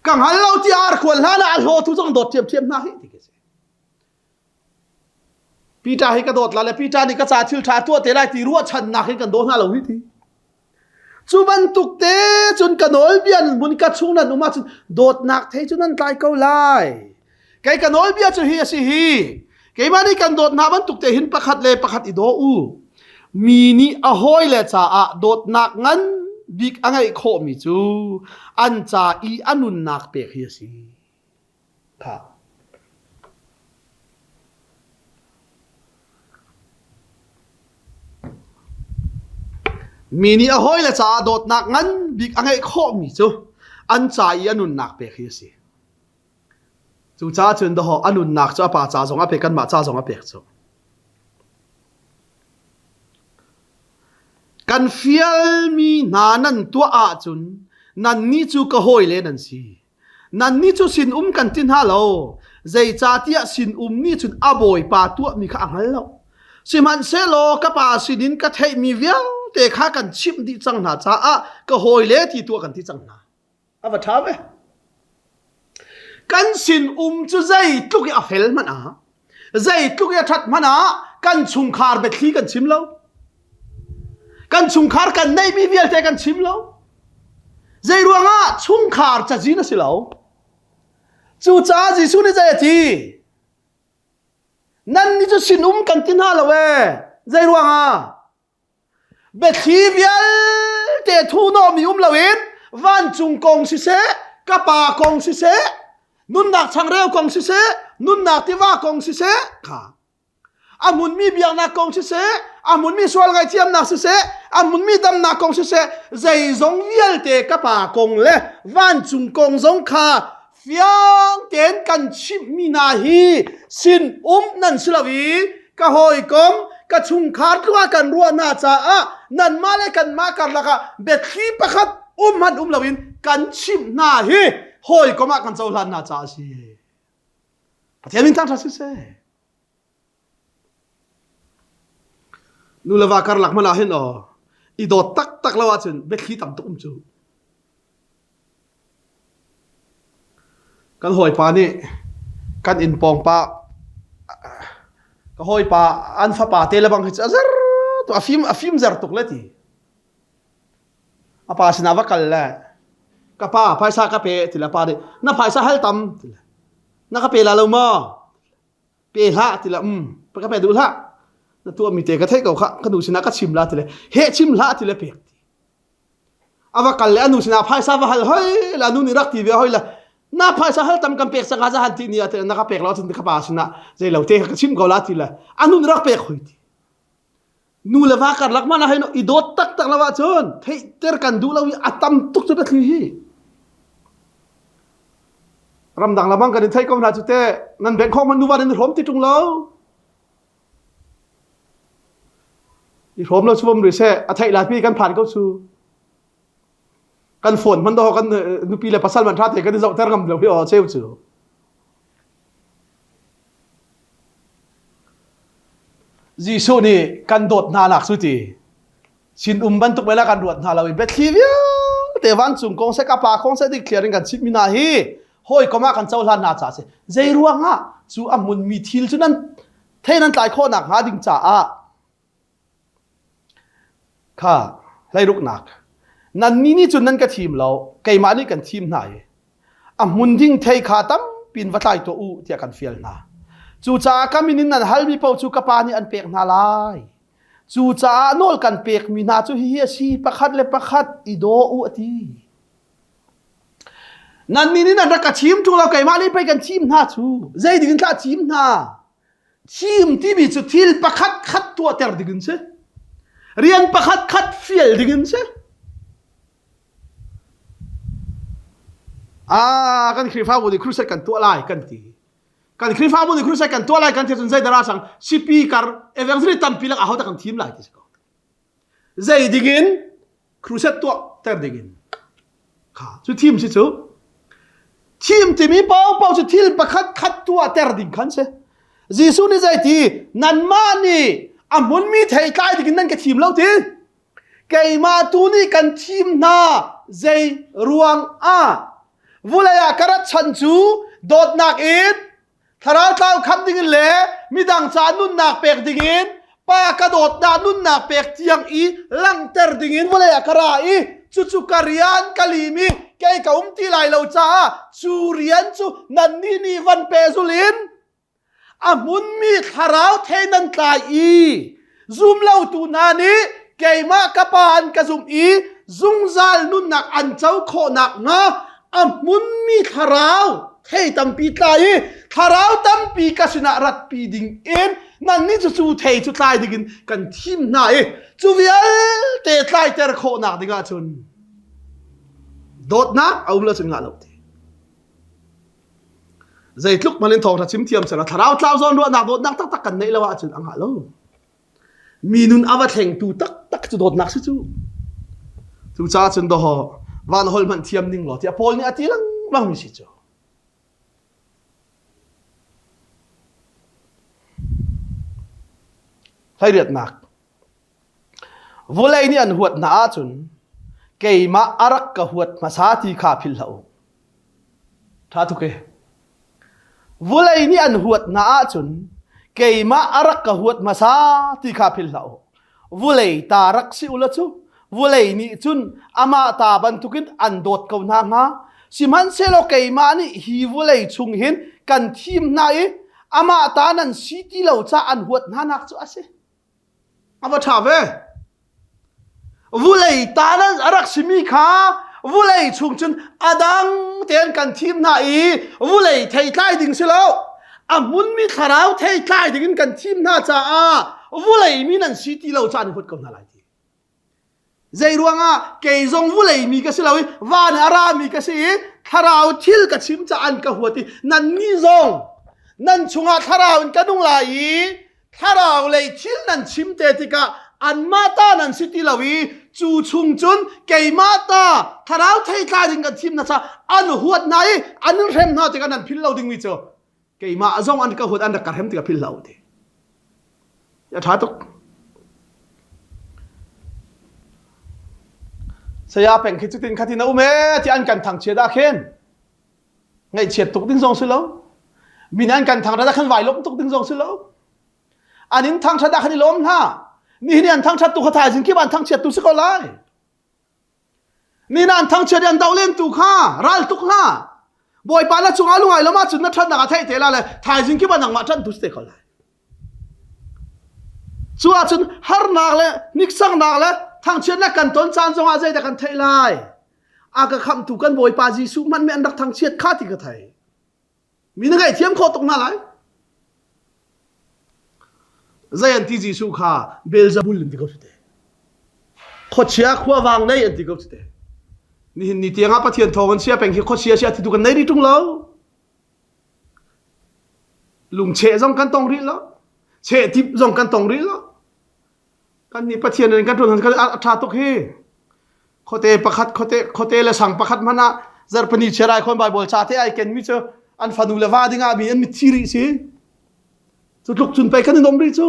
กังหันเราที่อาร์ควรหาละอัลโฮทุกส่งโดดเทียมนาฮิติกสิ ปีจ่าให้กระโดดละเลยปีจ่านี่กระจาทิลชาตัวเตะได้ตีรัวชันหนักให้กันโดนหน้าเราวิธีจุบันตุกเตะจนกันโนลเบียนบุญกัดช่วงนั้นอุมาจนโดดหนักเทจนนั้นตายเกาไล่ไก่กันโนลเบียจะเฮียสิฮีไก่มาได้กันโดดหนักบันตุกเตะหินประคัดเลยประคัดอีโดอูมีนี่อโหยเลยจ้าโดดหนักงั้นบิ๊กอะไรโคมิจูอันจ่าอีอันุนหนักเปียกเฮียสิค่ะมีนี่อโหยเลยจ้าโดดหนักงั้นบิ๊กอะไรโคมิจูอันจ่าอีอันุนหนักเปียกเฮียสิจูจ้าจนดออันุนหนักจ้าป่าจ้าสองอเปียกันมาจ้าสองอเปียกจูกันเฟียลมีนานันตัวอาจุนนันนี่จูก็หอยเลยนั่นสินันนี่จูสินกันตินฮาโลใจจ่าเตียสินนี่จุนอาบอยป่าตัวมีข้างหันโลสิมันเซโลกับป่าสินินก็เทมีเวียวแต่ข้ากันชิมที่จังหนาจ้าก็หอยเลยที่ตัวกันที่จังหนาเอาไปทำไหมกันสินจูใจตุกยาเฟลมันใจตุกยาทัดมันกันชุมคาร์เบทีกันชิมโลกันชุมคาร์กันในมีเวียลแต่กันชิมแล้วใจรัวงะชุมคาร์จะจีนสิแล้วจูจ้าจีสุนี่ใจทีนั่นนี่จะสินกันตินฮาละเว้ใจรัวงะเบทีเวียลแต่ทูโนมีละเวนวันจุงกงสิเสกับปากงสิเสนุนนักช่างเร็วกงสิเสนุนนักที่ว่ากงสิเสค่ะอามุนมีเบียงนักกงสิเสอามุนมีสวลไงเทียมนักสิเสอามุนมีดำนักกงสิเสใจจงเวียลเตกับปากงเล่วันจุงกงจงขาเฟียงเกณฑ์กันชิมมีนาฮีสินนั่นสลาวีกะหอยกงกะชุงขาดว่ากันรัวนาจานั่นมาเลยกันมากันละกะเบ็ดขี้ประคัดหันลาวินกันชิมนาฮีหอยก็มากันเจ้าลันนาจาสิประเทศมินตั้งทัศน์เสนูเลวาการหลักมาลาเห็นอ๋ออีโดตักละว่าจนเบ็ดขี้ต่ำตุ้มจูกันหอยปานี่กันอินปองปาก็หอยปาอันฟ้าปาเตลบังฮิจazarตัวอาฟิมซาร์ตุกเลตีอาปาสินาวักัลละกับปาภายซากะเปติละปาดิน่าภายซาฮัลตัมติละน่ากะเปลาลงมาเปละติละปะกะเปดูละนั่นตัวมีเตะกระเทยกับข้าก็ดูสินะก็ชิมละติละเฮชิมละติละเปียกอาวกัลละอนุสินาภายซาวะฮัลเฮ้ยละนุนี่รักทีเวียเฮ้ยละน่าภายซาฮัลตัมกันเปียกสังฆาซาฮัลทีนี่ติละน่ากะเปียกแล้วถึงกับปาสินะใจเราเตะก็ชิมกับละติละอนุนี่รักเปียกเฮ้ยนูเลวาการลักมานะให้no idot tak la wa chon thei ter kan du lawi atam tuk chu be hi ram dang la bang kan thei kom na chu te nan ben khom man nu wa den rom ti tung lo i rom lo chum ri se a thei la pi kan phan ko chu kan phon man do kan nu pi le pasal man tha te kan zau ter ngam lo hi o cheu chuจีสุนี่กันโดดนาหลักสุดีชินบันตุกเวลากันโดดนาเราเบ็ดทีเดียวแต่วันสุงกงเสกปาคงเสดิเคลียร์กันชิดมินาฮีหอยก็มากันเจ้าลานนาจ่าเสใจรัวงะจูอามุนมีทิลจุนั้นเท่นั้นตายข้อหนักหาดิ่งจ่าค่ะไล่ลุกหนักนั่นนี่จุดนั้นก็ทีมเราไก่มานี่กันทีมไหนอามุนดิ่งเทขาตั้มปีนวัดไตตัวอูเทียกันเฟียลนาจูจ้าก็มีนินนั่นฮัลมีเป้าจูกปานี่อันเปียกนาลายจูจ้าโนลกันเปียกมีนาจูเฮียชีประคัดเลยประคัดอีโดอุตีนั่นนี่นั่นรักทีมทุกเราไก่มาเลยไปกันทีมนาจูใจดิ่งท่าทีมนาทีมที่มีจุดที่ประคัดคัดตัวเตอร์ดิ่งเสเรียนประคัดคัดเฟียลดิ่งเสกันคริฟ้าบุตรครูเซกันตัวลายกันตีกันคริฟ้าบุญครูใส่กันตัวอะไรกันที่จนใจดาราสังซีพีการเอเวนซ์รีตัมพิลักอาหารตะกันทีมไล่ที่สกอตใจดิกินครูใส่ตัวแต่ดิกินค่ะชุดทีมสิจูทีมที่มีเป้าชุดทีมประคัดตัวแต่ดิกันเสจีซูนี่ใจที่นันมานี่อามุนมีเทยใกล้ดิกินนั่นกับทีมเราทีไก่มาตูนี่กันทีมน่าใจรวงวุลยากระชันจูโดดนักอิด ทาราเต้าคัดดิ่งเล่มีดังจานุนนักเป็กดิ่งป้ากระโดดดานุนนักเป็กเจียงอีลังเตอร์ดิ่งวันเลยกระไรจุกเรียนกะลีมีแกกับที่ไหลเราจ้าจูเรียนจูนันนี่วันเปซุลินอามุนมีทาราวเทนันตายอีซุมเล่าตูนานี้แกมากระปานกระซุมอีซุงซาลนุนนักอันเจ้าโคนักนะอามุนมีทาราวเทตัมปีตายทาราวตัมปีกสินารัดปีดิ่งเอ็นนั่นนี่จูเทจูตายดิ่งกันทีมนายจูเวียลเตะตายเตะโคนักดิ่งอาจุนโดดนักเอาเลือดสิงหาลูกทีใจลุกมาเล่นทองถ้าชิมเทียมเสร็จแล้วถ้าเราเท้าซ้อนรัวนักโดดนักตักกันในละว่าจุนอังหาลูมีนุนอวตแห่งตูตักจุดโดดนักสิจูจ้าจุนดอวันฮอลมันเทียมนิ่งหรอที่พอลนี่อาทิลังบังมิสิจูให้เรียดนักวัวเลยนี่อันหัวหน้าจุนเกยมาอารักกะหัวมาสาธิขาพิลเลาท่าทุกเกวัวเลยนี่อันหัวหน้าจุนเกยมาอารักกะหัวมาสาธิขาพิลเลาวัวเลยตารักสิอุลจูวัวเลยนี่จุนอามาตาบันทุกินอันโดดเขาหน้ามาสิมันเซโลเกยมานี่ฮีวัวเลยชุงเห็นกันทีมนายอามาตานั้นสิที่เราจะอันหัวหน้านักจูอาเซอามาถามเว้วุเลยตานั้นรักสิมีข้าวุเลยชุงจนอดังเตียนกันทีมนายวุเลยเทยใต้ดิ่งเสียแล้วอามุนมีขาราวเทยใต้ดิ่งกันทีมน่าจะวุเลยมีนั่นสิที่เราจะนึกกับนาลายทีใจรวงเกยจงวุเลยมีก็เสียแล้ววานอารามีก็เสียขาราวทิลกับชิมจะอันกับหัวทีนั่นนี่จงนั่นชงขาราวกันนุ่งลายขาราวเลยทิลนั่นชิมเตติกะอันมาตานันสิติลาวีจูชุงจุนเกยมาตาถ้าเราเทยกาดิงกันทีมนะจ๊ะอันหัวไหนอันนั้นเร็มนาติกันนั้นพิลเลาดิงวิจเกยมาจงอันก็หัวอันนักการเร็มติกันพิลเลาดิอย่าท้าตุกเสียเป็นคิดจุดตินขัดที่น่าอุเมที่อันกันทางเชียดาเคนไงเชียดตุกดิ้งซองสิแล้วมีนั่นกันทางระดับขันไหวล้มตุกดิ้งซองสิแล้วอันนี้ทางชาดาขันล้มนะนี่เนี่ยทั้งชัดตุขถ่ายสิ่งที่บ้านทั้งเฉียดตุสกอลไลนี่นั่นทั้งเฉียดยันดาวเล่นตุข้ารัลตุกล่าบอยปาละจงอาลุงไงแล้วมาจุดนัดชัดนักเทยเทล่าเลยถ่ายสิ่งที่บ้านนักมาชันตุสเตกอลไลชัวจุนฮาร์นักเลยนิกซังนักเลยทั้งเฉียดนักกันต้นจานจงอาใจแต่กันเทไลอากาคำถูกกันบอยปาจีสุมันไม่อันดักทั้งเฉียดข้าที่กระไทยมีนักไอเทียมโคตกมาเลยใจอันที่จีสุข้าเบลซาบุลอันที่เขาสุดเดขดเชียขวาวางในอันที่เขาสุดเดนี่ที่งั้นปะเทียนทองกันเชียเป็นที่ขดเชียที่ดูกันในที่ตรงแล้วลุงเชะส่งกันตรงริแล้วเชะทิพส่งกันตรงริแล้วกันนี่ปะเทียนกันตรงกันอัฐาตุกเฮขดเตะประคัดขดเตะและสั่งประคัดมันนะจารปนิเชรายคนใบบอลชาเตะไอเกนมิเชอันฟันูเลวาดิงาบีอันมิทีริสิจุดลุกจุนไปกันในนมริจู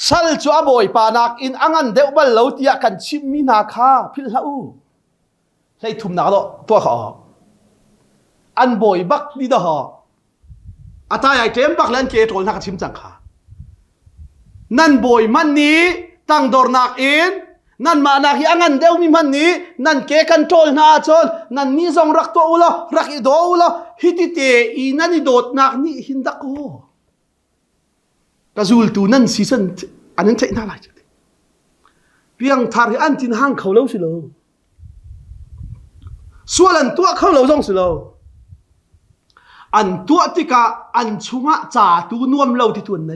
สัลจูอบอยปานักอินอังันเดวบัลเลวที่กันชิมมีนาคาพิลลาอูใช้ทุ่มนักตัวเขาอันบอยบักดีดะฮะอาตายไอเทมบักเล่นเกตโตนักชิมจังค่ะนั่นบอยมันนี้ตั้งดอร์นักอินนั่นมานักที่อังันเดวมีมันนี้นั่นเกกันโตนาจนนั่นนี่ทรงรักตัวอุลารักอีโดอุลาฮิติเตอีนั่นนี่โดดนักนี่หินดักโอกระซูลตูนั่นซีซันอันนั้นใช่น่ารักจังเพียงทาร์อันจินห้างเขาเล่าสิโลส่วนตัวเขาเล่าจงสิโลอันตัวที่กะอันชุงะจ่าตูนวมเล่าที่ตัวไหน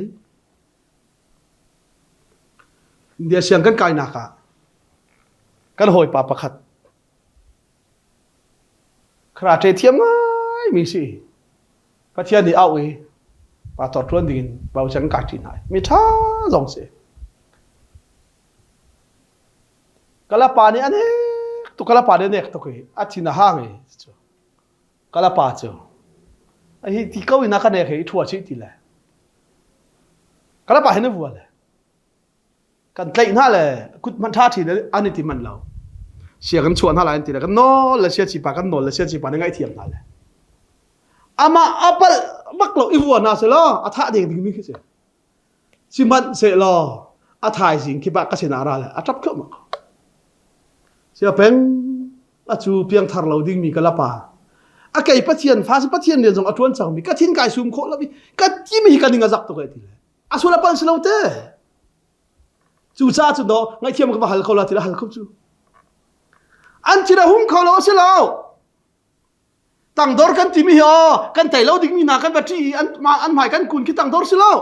เดี๋ยวเสียงกันไกลนักะกันหอยปาประคัดคราเทียมไม่มีสิพระเทียนนี่เอาเอปาตอดทวนดินเบาฉันกัดที่ไหนมีท่าสองเสียกะลาปานี่อันนี้ตุกะลาปาเนี่ยตุกเออาทินาห้างเอกะลาปาเจ้าไอ้ที่เขาอินักเนี่ยคือทั่วชีวิตเลยกะลาปาเห็นวัวเลยกันใกล้หน้าเลยกุดมันท่าทีเลยอันนี้ที่มันเรา เสียกันชวนอะไรทีละกันโน่ละเสียจีปากันโน่ละเสียจีปาในไงเทียมนั่นแหละอามาอัปเปิลมักหลอกอีวัวน่าเสียล้ออาท่าเด็กดิ้งมีขึ้นเสียสิมันเสียล้ออาถ่ายสิ่งที่ปากก็เสียนาราเลยอาจับเข้ามาเสียเป็นอาจูเพียงทาร์เราดิ้งมีกันละป่าอาเกยปัจเจียนฟ้าสิปัจเจียนเดียนจงอัจวนสังมีกัดทิ้งกายซูมโคแล้วมีกัดที่มีกันดิ้งอาจับตัวกันทีละอาสุนับปันสลาวเต้จูจ้าจุดโนไงเทียมกับฮัลเขาละทีละฮัลเขาจูอันที่เราหุ่มเขาเราเสียแล้วตั้งดอร์กันที่มีเหรอกันแต่เราดิ้งมีนากันแบบที่อันหมายกันคุณคิดตั้งดอร์เสียแล้ว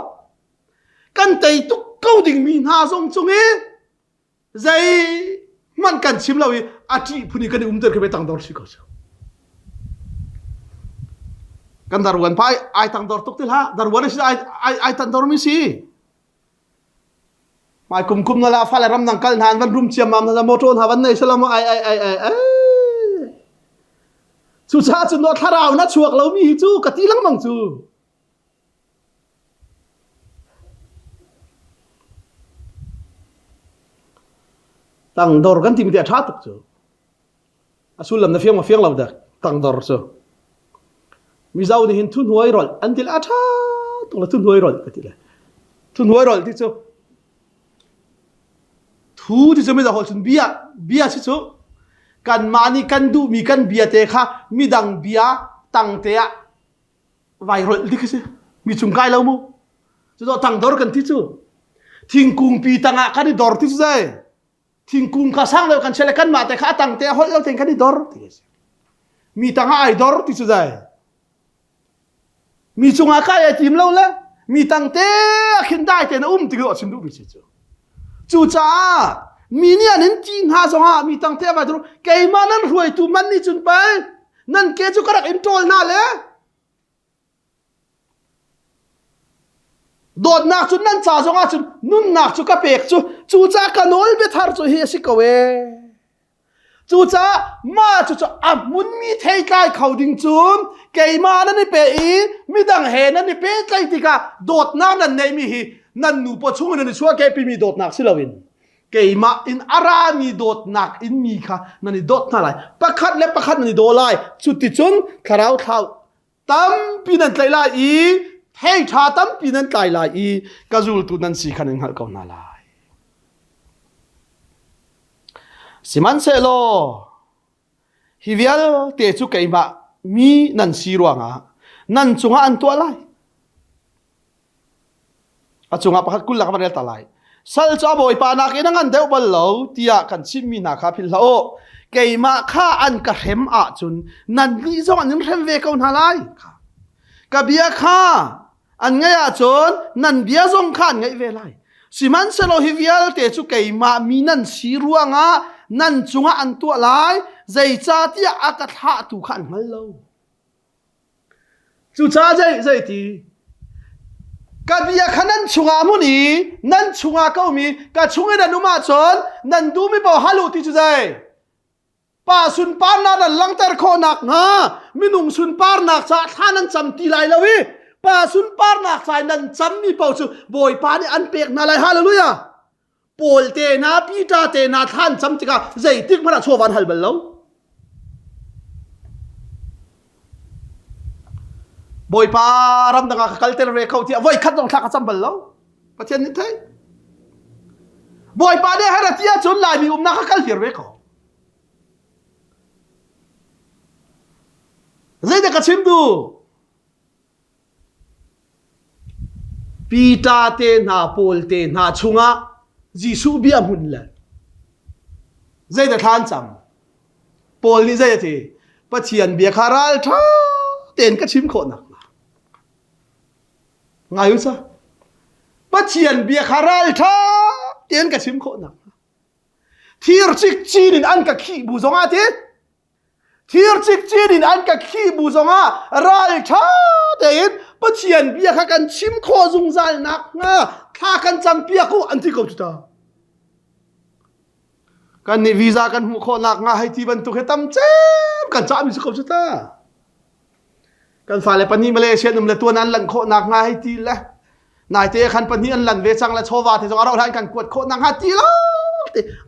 กันแต่ตุกเก้าดิ้งมีนาทรงเอ๋ใจมันกันชิมเราอีอาทิพูนี่กันเดินขึ้นไปตั้งดอร์สิเขาเสียกันดารุวันไปไอตั้งดอร์ตุกติละดารุวันนี่ไอตั้งดอร์มิสิมาคุมนั่นละฟ้าเลยรำนังกันหันวันรุ่มเชียมมามันจะโมโตนหาวันนี้สลามไอสุชาติสุนทรทาราวนัดชวกเรามีจูกะตีลังมังจูตั้งดอร์กันที่มีแต่ชาตุกจูอสุลลำนับเฟียงเราเด็กตั้งดอร์จูมีเจ้าดิหินทุนหัวรอลอันที่ละชาตุกละทุนหัวรอลกะตีละทุนหัวรอลที่จูทูที่จะไม่จะหัวชุนเบียชิจูกันมานี่กันดูมีกันเบียเตะค่ะมีดังเบียตั้งเตะไวรัลดิคือสิมีจุงไกแล้วมูจะต้องตั้งดอร์กันที่จูทิ้งกุ้งปีตั้งอ่ะกันที่ดอร์ที่จูใจทิ้งกุ้งข้าสั่งแล้วกันเชลกันมาแต่ข้าตั้งเตะหัวแล้วทิ้งกันที่ดอร์ที่คือสิมีตั้งไอดอร์ที่จูใจมีจุงอาคายทีมแล้วเลยมีตั้งเตะขึ้นได้แต่นะที่คือชิมดูบิชิจูจูจ้ามีเนี่ยนั่นจริงหาสองมีตั้งเทวดาเกี่ยมานั่นรวยตุมันนี่จุนไปนั่นเกี่ยจุกระดักอินโทรน่าเลยโดดนักจุนนั่นจ่าสองจุนนุ่นนักจุกระเปกจูจ้ากันโอลเบทาร์จูเฮียสิกเวจูจ้ามาจูอับมุนมีเทกายเขาดิ่งจุนเกี่ยมานั่นนี่เปอีมีดังเฮนั่นนี่เปใจติกาโดดน้ำนั่นในมีฮีนั่นหนูปช่วงนั้นช่วยแกปีมีโดดนักสิลาวินเกี่ยมาอินอารามีโดดนักอินมีค่ะนั่นนี่โดดนั่นไรประคัดเล็บประคัดนั่นนี่โดไลจุดที่จุนคาราวเท้าตั้มปีนั้นไตลาอีเฮ้ยชาตั้มปีนั้นไตลาอีกระจุลตุนันสีขันหัลเขานาลายสิมันเซโลฮิวิลเตจุเกี่ยมามีนันสีรวงอ่ะนั่นจุงอันตัวไรอาจงอาพัดกุลลักมันเรตาไลสัลจ้าบอยปานักยังงั้นเดวบอลเหลาที่อยากกันชิมีนักพิลโลเกี่ยมาข้าอันกระเห็มอาจุนนั่นนี่จงอันยังเห็มเวก้าหาไลกับเบียข้าอันไงอาจุนนั่นเบียจงข้าไงเวไลสิมันเซโลฮิวิลเตจุเกี่ยมามีนั่นสีรวงอ่ะนั่นจงอันตัวไลใจจ้าที่อากาศหาตุขันฮัลโหลจุจ้าใจที่กับเบียขันนั้นชงอามุนีนั่นชงอาเขามีกับชงไอ้นั่นนุ่มาจนนั่นดูไม่บอกฮัลโหลที่จุใจป้าสุนปานนั่นลังเตอร์โคนักนะมินุงสุนปานนักจ้าท่านั้นจำตีไรแล้ววิป้าสุนปานนักใจนั้นจำมีเป่าจูบอยปานี่อันเปียกนาไรฮัลโหลยาโปลเตนาปีตาเตนาท่านจำติกาใจติ๊กมันอะชัววันฮัลเบลแล้วบอยปารำดังกัลเตอร์เรเขาที่ไว้คัดลงทักจำเบลแล้วประเทศนี้ไทยบอยปาเนี่ยให้เราที่จะจุนลายมีนักกัลเตอร์เรเขาใจเด็กก็ชิมดูปีตาเตนาโปลเตนาชุงะจีสูบีอามุนเลยใจเด็กท่านจำโปลนี่ใจเด็กประเทศเบียคาราลท่าเต็นก็ชิมคนนะไงวะป้าเชียนเบียคาราลท่าเตียนกับชิมโคนักที่รจิกจีนินอันกับขี้บูซงอาทิที่รจิกจีนินอันกับขี้บูซงอาราลท่าเตียนป้าเชียนเบียข้ากันชิมโคซุงใจนักนะข้ากันจำเบียกูอันที่กูจุดากันนี่วีซ่ากันหัวโคนักนะให้ที่บรรทุกให้ตั้มเจ็บกันจ้ามีสุขภาพจุดากันฝ่ายปนีมาเลเซียนุ่มเลยตัวนั้นหลังโคนักง่ายทีละนายเตะขันปนีอันหลังเวชังและโชวาที่จะเอาเราทานกันกวดโคนักหาทีแล้ว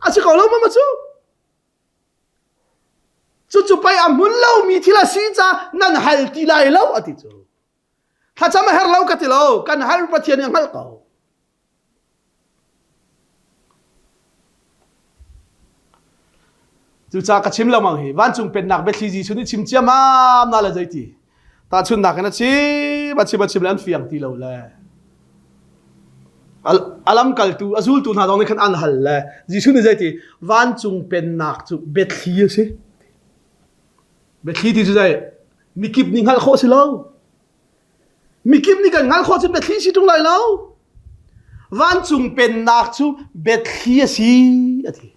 อาชิเขาเรามาสู้ chu pai amun lo mi thila si cha nan hal ti lai lo ati chu tha chama her lo ka ti lo kan hal pathian yang hal ko chu cha ka chim lo mang hi wan chung pen nak be thi ji chu ni chim chia ma na la jai ti ta chun nak na chi ba chim lan fiang ti lo la alam kal tu azul tu na dong ni khan an hal la ji chu ni jai ti wan chung pen nak chu be thi se be thi ti chu jai mi kip ni ngal kho si lo mi kip ni kan ngal kho chu be thi si tung lai lo wan chung pen nak chu be thi si ati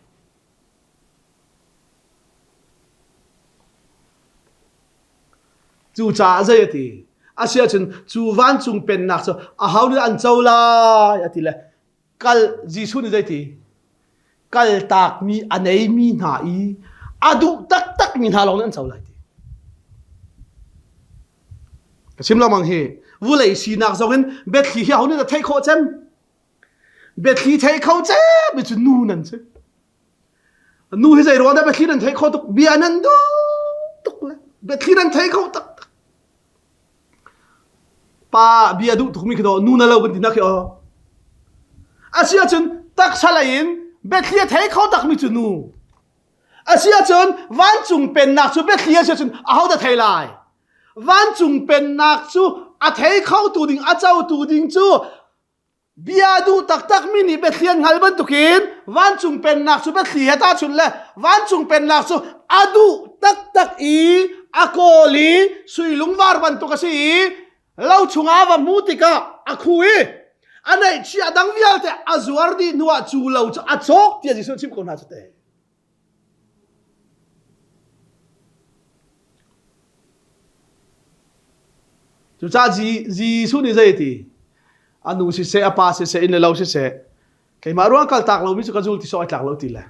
chu cha zai ati asia chen chu wan chung pen nak so a how ni an chau la ati le kal jisu ni zai ti kal tak mi anei mi na i adu tak mi na long an chau la ti ka sim lo mang he vu lei si nak zongin bet hi how ni da thai kho chem bet hi thai kho che bi chu nu nan che nu hi zai ro da bet hi nan thai kho tuk bi anan do tuk le bet hi nan thai kho tak pa bia du thumi khido nu na lo kan dina khio asia chun tak salain betlia thai khau tak mi chu nu asia chun wan chung pen nak chu betlia chun a how da thai lai wan chung pen nak chu a thai khau tu ding a chau tu ding chu bia du tak mi ni betlian ngal ban tukin wan chung pen nak chu betlia ta chun le wan chung pen nak chu adu tak i akoli suilung war ban tu ka si lau chunga wa mutika akhui anai chi adang vial te azuar di nuwa chu lau chu achok tia jisu chim ko na chute chu cha ji su ni zai ti anu si se apa se in lau se kai ma ruang kal tak lo mi chu ka jul ti so atlak lo ti la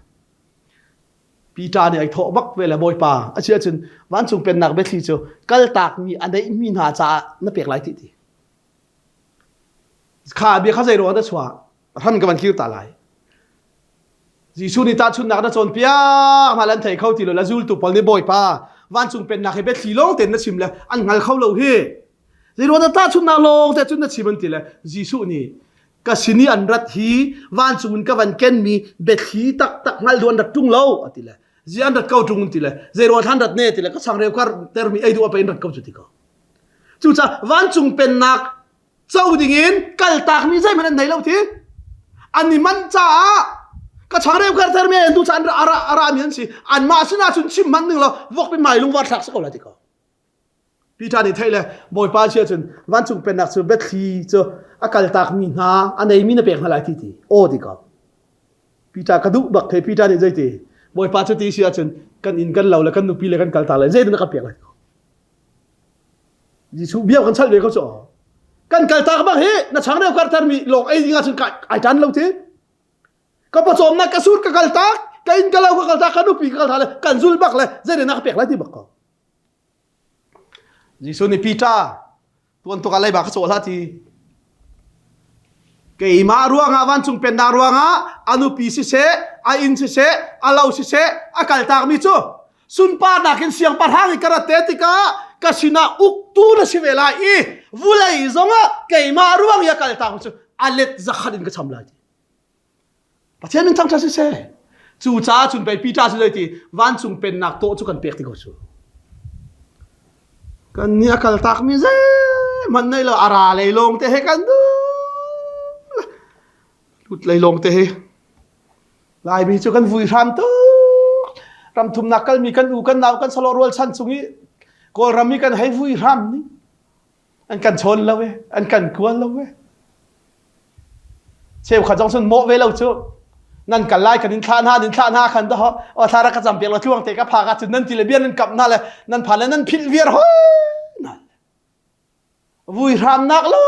pita ni ai tho bak vela boy pa achia chun wan chung pen nak be thi chu kal tak mi anei mi na cha na pek lai ti kha bi kha zai ro da chwa ran ka ban kiu ta lai ji su ni ta chun nak na chon pia ma lan thai khau ti lo la zul tu pol ni boy pa wan chung pen nak he be thi long ten na chim la an ngal khau lo he ji ro da ta chun na long te chun na chiman ti la ji su ni ka sini an rat hi wan chung ka van ken mi be thi tak ngal don da tung lo atila ji an rat kau tung ti la zero 100 ne ti la ka sang re kar ter mi ai du pa in rat kau chu ti ko chu cha wan chung pen nak chau ding in kal tak mi zai man nei lo thi ani man cha ka sang re kar ter mi du chan ara mi an si an ma sina chun chim man ning lo wok pe mai lung wa thak sa ko la ti ko pi ta ni thai le boy pa chia chun wan chung pen nak chu bet thi chu akal tak mi na anei mi na pek halai ti o ti ko pi ta ka du bak the pi ta ni zai ti boy pa chu ti sia chun kan in kan lo la kan nu pi le kan kal ta le zai na ka pek la ji chu biao kan chal ve ko so kan kal tak ba he na chang re kar tar mi lok ai dinga chun ka ai tan lo ti ka pa chom na ka sur ka kal tak ka in ka lo ka kal tak ka nu pi ka kal ta le kan zul bak le zai na ka pek la ti bak ko ji su ni pi ta tuan to ka lai ba ka so la ti kei ma ruanga wan chung pen da ruanga anu pi si se a in si se a lau si se a kal tak mi chu sun pa na kin siang par hang karate tika kasina uk tu na si vela i vulai zonga kei ma ruang ya kal tak chu alet zakharin ka chamla ti pathian min thang cha si se chu cha chun pe pi ta si ti wan chung pen nak to chu kan pek ti ko chu kan ni akal tak mi ze man nei lo ara le long te he kan du lut lai long te he lai bi chu kan vui ram tu ram thum nakal mi kan u kan naw kan salo rol chan chungi kol ram mi kan hai vui ram ni an kan chon lo we an kan kuan lo we cheu kha jong sun mo ve lo chu nan kan lai kan in thlan ha khan da ho o thara ka jam pek lo thuang te ka pha ka chun nan ti le bian nan kap na le nan pha le nan phil vier ho na vui ram nak lo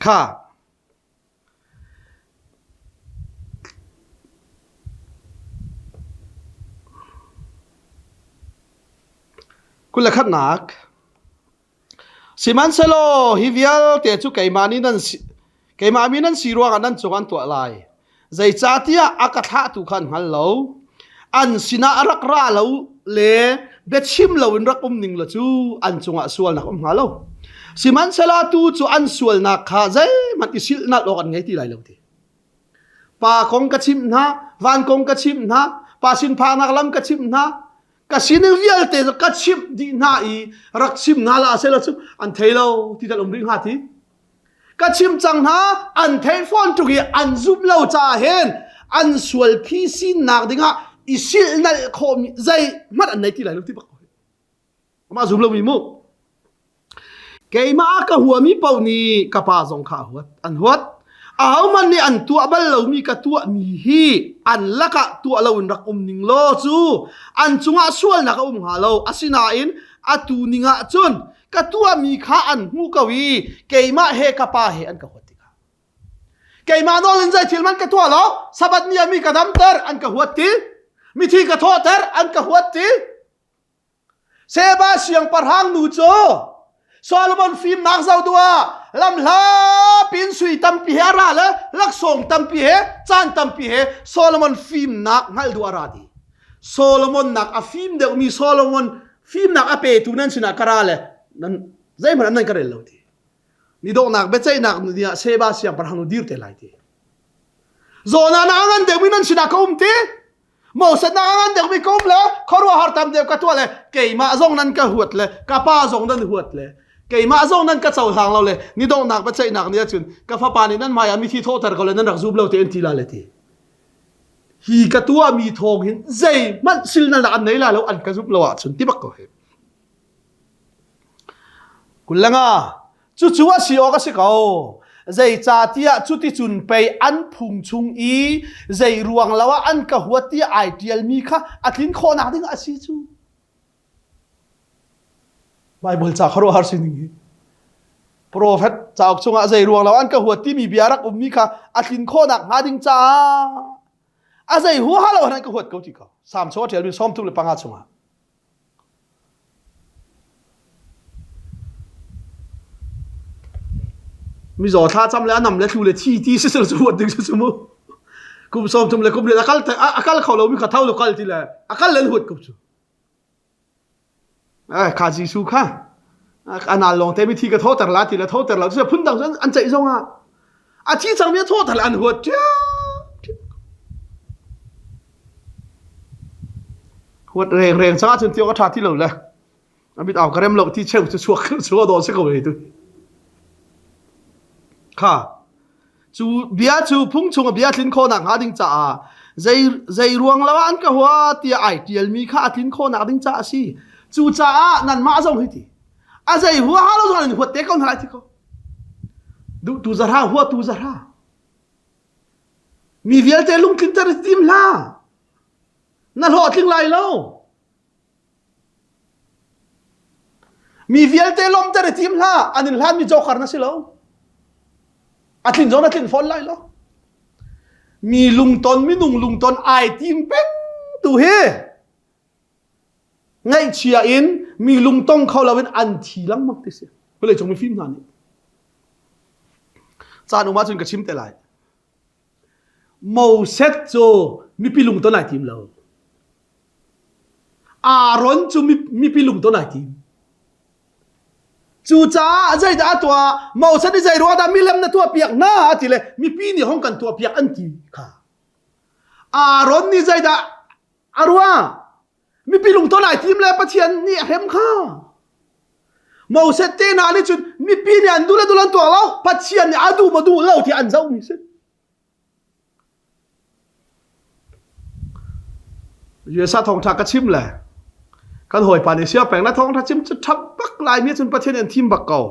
ค่ะคุณละขัดหนักสิมันเซโลฮิวิลเตจูไก่มานี่นั่น ke ma mi nan sirwa kan nan chongan to lai zai chatia akatha tu khan hal lo an sina arak ra lo le bet chim lo in rakum ning lo chu an chunga sual na om halo siman sala tu chu an sual na kha zai mat isil na lo kan ngai ti lai lo ti pa kong ka chim na van kong ka chim na pa sin pha na lam ka chim na ka sin vial te ka chim di na i rak chim na la se lo chu an thailo ti dal ring ha ti ka chim chang na an thei phone tu gi an zum lo cha hen an sual phi sin nak dinga isil na khom zai mat an nei ti lai lo ti ba ma zum lo mi mu ke ma ka huwa mi pau ni ka pa zong kha huat an huat aw man ni an tua bal lo mi ka tua mi hi an laka tua lo rak ning lo chu an chunga sual na ka ha lo asina in atu ninga chun ka tua mi kha an hu ka wi ke ma he ka pa he an ka huat ka ke ma no len zai thil man ka tua lo sabat ni mi ka dam ter an ka huat ti mi thi ka tho ter an ka huat ti seba siang parhang nu cho Solomon phim nak zau dua lam la pin sui tam pi hera le lak song tam pi he chan tam pi he Solomon phim nak ngal dua radi Solomon nak a phim de mi Solomon phim nak a pe tu nan sina karale nan zai man nan karel lo ti ni do nak be chai nak dia seba siang parhang nu dir te lai ti zona na ngan de mi nan sina kaum ti mo sat na ngan de mi kaum le khorwa har tam de ka to le ke ma zong nan ka huat le ka pa zong nan huat le ke ma zong nan ka chau hang lo le ni dong nak ba chai nak ni chun ka fa pa ni nan ma ya mi thi tho tar ko le nan rak zub lo te en ti la le ti hi ka tua mi thong hin zai man sil na la an nei la lo an ka zub lo a chun ti bak ko he kulanga chu chu a si o ka si ko zai cha tia chu ti chun pe an phung chung i zai ruang lawa an ka huati ideal mi kha atlin kho nak ding a si chu Bible cha kharo har siningi prophet chawk chunga zai ruang lawan ka huati mi biarak ummi kha atlin kho nak ngading cha azai hu halo han ka huat ko ti ka sam cho tel bi som tu le panga chunga mi zo tha cham le anam le thu le thi ti se se chu huat ding chu mu kum som tum le kum le akal kholo mi kha thau lo kal ti le akal le huat ko chu kha ji su kha anal long te mi thi ka tho tar la ti la tho tar la se phun dang an chai zonga a chi chang mi tho tar an huat tia huat reng sa chun tio ka tha ti lo le a bit aw karem lo ti cheu chu chuak chu do se ko ve tu kha chu bia chu phung chung bia thlin kho na nga ding cha a zai ruang lawa an ka hua ti ai tial mi kha thlin kho na ding cha si chu cha nan ma zong hi ti a zai hua ha lo zon huat te kon halai ti ko du tu zara hua tu zara mi vial te lung kin tar tim la na lo tling lai lo mi vial te lom tar tim la anin lan mi jokar na si lo atlin zon atlin fol lai lo mi lung ton mi nung lung ton ai tim peng tu he ngay chia in mi lung tong khâu lawin an thi lang mak ti se ko le chong mi phim nan cha nu ma chun ka chim te lai mo set cho mi pi lung ton ai tim lo aaron chu mi pi lung ton ai tim chu cha zai da tua mo set ni zai ro da mi lem na tua piak na ti le mi pi ni hong kan tua piak an ti kha aaron ni zai da arwa mi pilung to lai tim le pathian ni hem kha mo se te na ni chun mi pi ni an dula dulan to lo pathian ni adu ma du lo ti an zau mi se ye sa thong tha ka chim le kan hoi pa ni sia peng na thong tha chim chu thap bak lai mi chun pathian an thim bak ko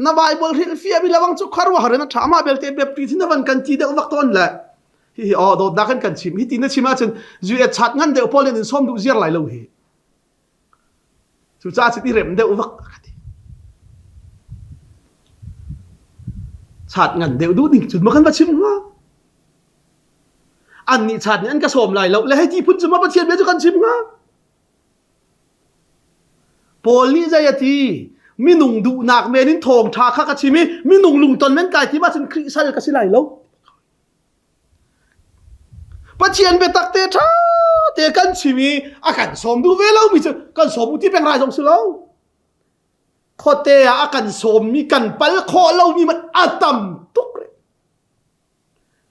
na bible hil fia bi lawang chu kharwa har na thama bel te be pri thin van kan ti de wak ton la hi o do da kan chim hi ti na chima chen ju e chat ngan de polen in som du ziar lai lo hi chu cha chi ti rem de wak chat ngan de du ding chun ma kan ba chim nga an ni chat ni an ka som lai lo le hai ti phun chu ma ba chen be chu kan chim nga pol ni zai ati มีหนุ่งดูหนักเมนินทองชาคักชิมิมีหนุ่งลุงตนเม้นกายที่มาฉันคริสัลก็สิไหลแล้วปะเชียนเบตักเตชาเตกันชิมีอาการสมดูเวลามีจะกันสมที่เป็นรายสองสิแล้วโคเตะอาการสมมีกันปัลโคเรามีมันอาตัมตุกเลย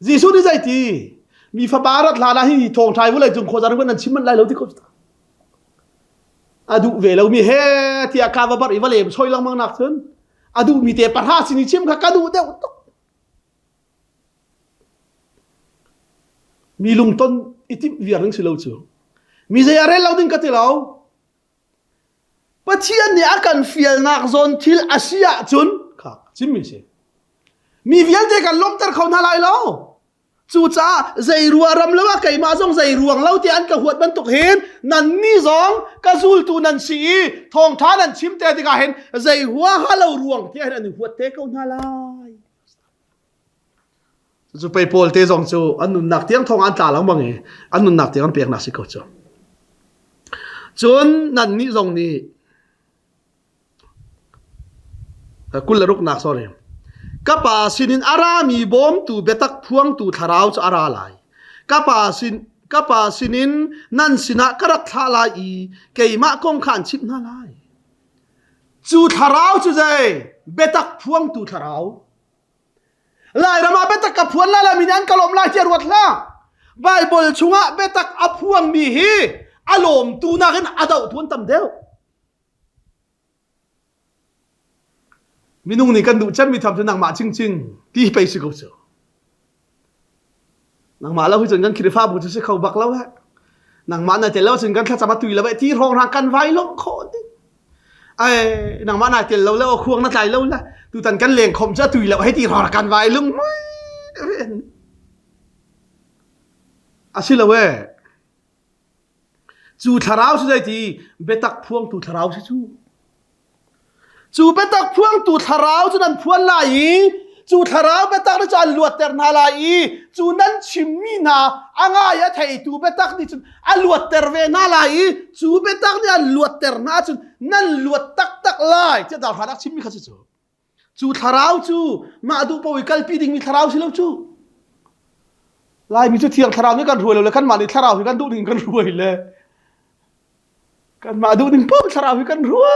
จีสุนี่ใจทีมีฟ้าบารัดลาลาหิทองไทยว่าอะไรจงโคจรวันนั้นชิมันไรแล้วที่เขาอดูเวลามีเฮที่อาการว่าบาริวาเลมช่วยลังมังนักเถินอดูมีเตปะท่าสินิชิมค่ะกดูเดวตุกมีลุงต้นอิติวิอารึงสิเลวจูมีเสียเรลเราดึงกันที่เราปัจจัยนี้อาการฟิลนักซอนทิลอาเซียจุนค่ะจิมมิเชมีฟิลเด็กกันล้มแต่เขาหน้าไหลเราจู่จ้าใจรัวรำแล้วว่าไก่มาส่งใจรวงเล่าที่อันกระหวดมันตกเห็นนั่นนี่สองกระสูลตูนันสีทองท้านันชิมเตะที่กาเห็นใจหัวฮัลโหลรวงที่อันหัวเตะเขาหน้าไหลจะไปโพลเตะสองจูอันนุนนักเตียงทองอันตาลังบังเออันนุนนักเตียงอันเปียกนักสิเขาจูจนนั่นนี่สองนี่กุลรุกนัก sorry kapa sinin arami bom tu betak phuang tu tharau cha ara lai kapa sinin nan sina karak thala I keima kong khan chip na lai chu tharau chu jai betak phuang tu tharau lai rama betak ka phuan la minan kalom la che ruat la bible chunga betak a phuang mi hi alom tu na kan adau thun tam deuมีนุ่งนี่กันดูฉันมีทำจนนางหมาจริงๆที่ไปสิเขาเจอนางหมาเราพูดจนกันคิดฟ้าบุตรจะเขาบักแล้วฮะนางหมาน่ะเจแล้วจนกันถ้าจะมาตุยแล้วไปที่รองรางกันไว้ลงโคตรไอ้นางหมาน่ะเจแล้วควงน่าใจแล้วละดูตันกันเลี้ยงคมจะตุยแล้วให้ที่รองรางกันไว้ลงไม่อาชีพละเว้จูทาราวสุดใจทีเบตักพวงตูทาราวสิจูเบตักพวงตูทาราวจูนั้นพวนลายจูทาราวเบตักนี่จะลวดเตอร์นาลายจูนั้นชิมมีนาอ่างายะไทยตูเบตักนี่จูลวดเตอร์เวนาลายจูเบตักนี่ลวดเตอร์นาจูนั่นลวดตักลายจะดาวหาดักชิมมีข้าศึกจูทาราวจูมาดูปวิกัลปีดิ่งมีทาราวสิแล้วจูลายมีจุดเทียงทาราวนี่กันรวยเลยกันมาในทาราวที่กันดูดิ่งกันรวยเลยกันมาดูดิ่งปุ๊บทาราวที่กันรว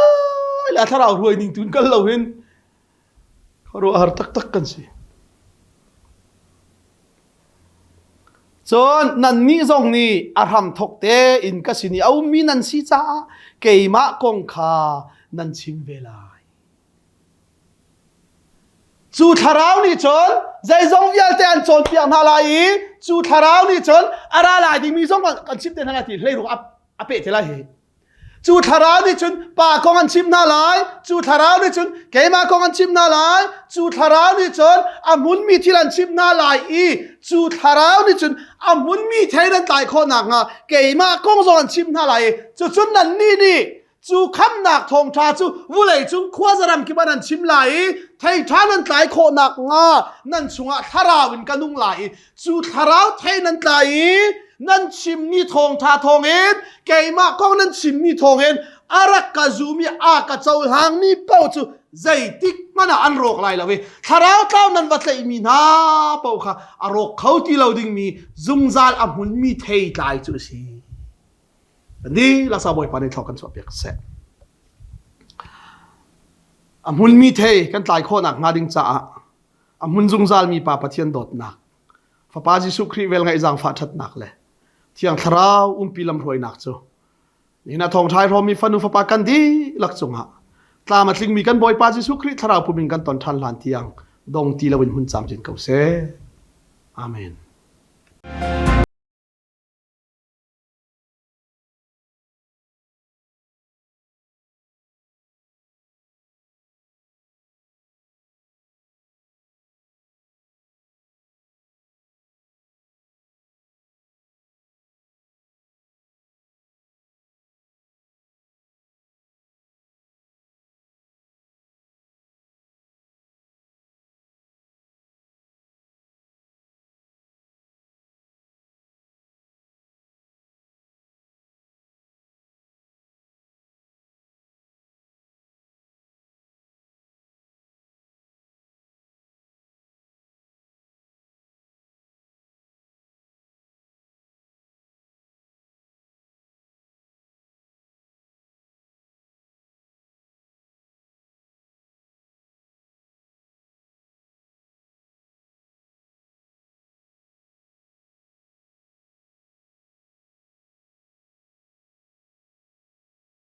ยแล้วทาราวรวยดิ่งตุนกันเราเห็นเขารู้อาร์ตักกันสิจนนั่นนี่ทรงนี้อารมณ์ทกเตอินก็สินี่เอามีนันสิจ้าเกี่ยมะกงคานันชิมเวลาจูทาราวนี่จนใจทรงเวียลเตอันจนเปียงนาลายจูทาราวนี่จนอะไรหลายที่มีทรงกันชิมเตนาลายที่เลยรู้อัปเปะเทลายจูทาราวนี่จนป่ากองอันชิมนาลายจูทาราวนี่จนเกมากองอันชิมนาลายจูทาราวนี่จนอามุนมีที่ลันชิมนาลายจูทาราวนี่จนอามุนมีเทนันตายคนหนักเกมากองอันชิมนาลายจุดนั้นนี่จูคำหนักทงชาจูวุเลยจุงขวาจรำกิบันนันชิมไหลไทยท่านันไหลโคหนักนั่นชงทาราวินกันนุ่งไหลจูทาราวไทยนันไหลนั่นชิมนี่ทงชาทงเอ็นเกยมากองนั่นชิมนี่ทงเอ็นอารักกะจูมีอากะเจ้าหางนี่เป้าจูใจติกมันอันโรคไหลละเว้ทาราวเต้านั้นวัดเลยมีนาเป้าค่ะอารกเขาที่เราดึงมีซุ่มซาลอับหุ่นมีเทยไหลจูสินี่ลักษณะบ่อยปานในทอกันสอบเปียกเสะอามุนมีเทกันตายโคนักงาดิงจ้าอามุนจุงซาลมีป่าปะเทียนดดนักฟ้าป้าจิสุครีเวลไงจังฟ้าชัดนักเลยเที่ยงทราวปีลำรวยนักจ้ะนี่นะทองชายพร้อมมีฟันฟ้าป้ากันดีลักจงฮะตามาถึงมีกันบ่อยป้าจิสุครีทราวผู้มีกันตอนทันลานเที่ยงดงตีละวินหุ่นจำจินเก่าเสอาเมน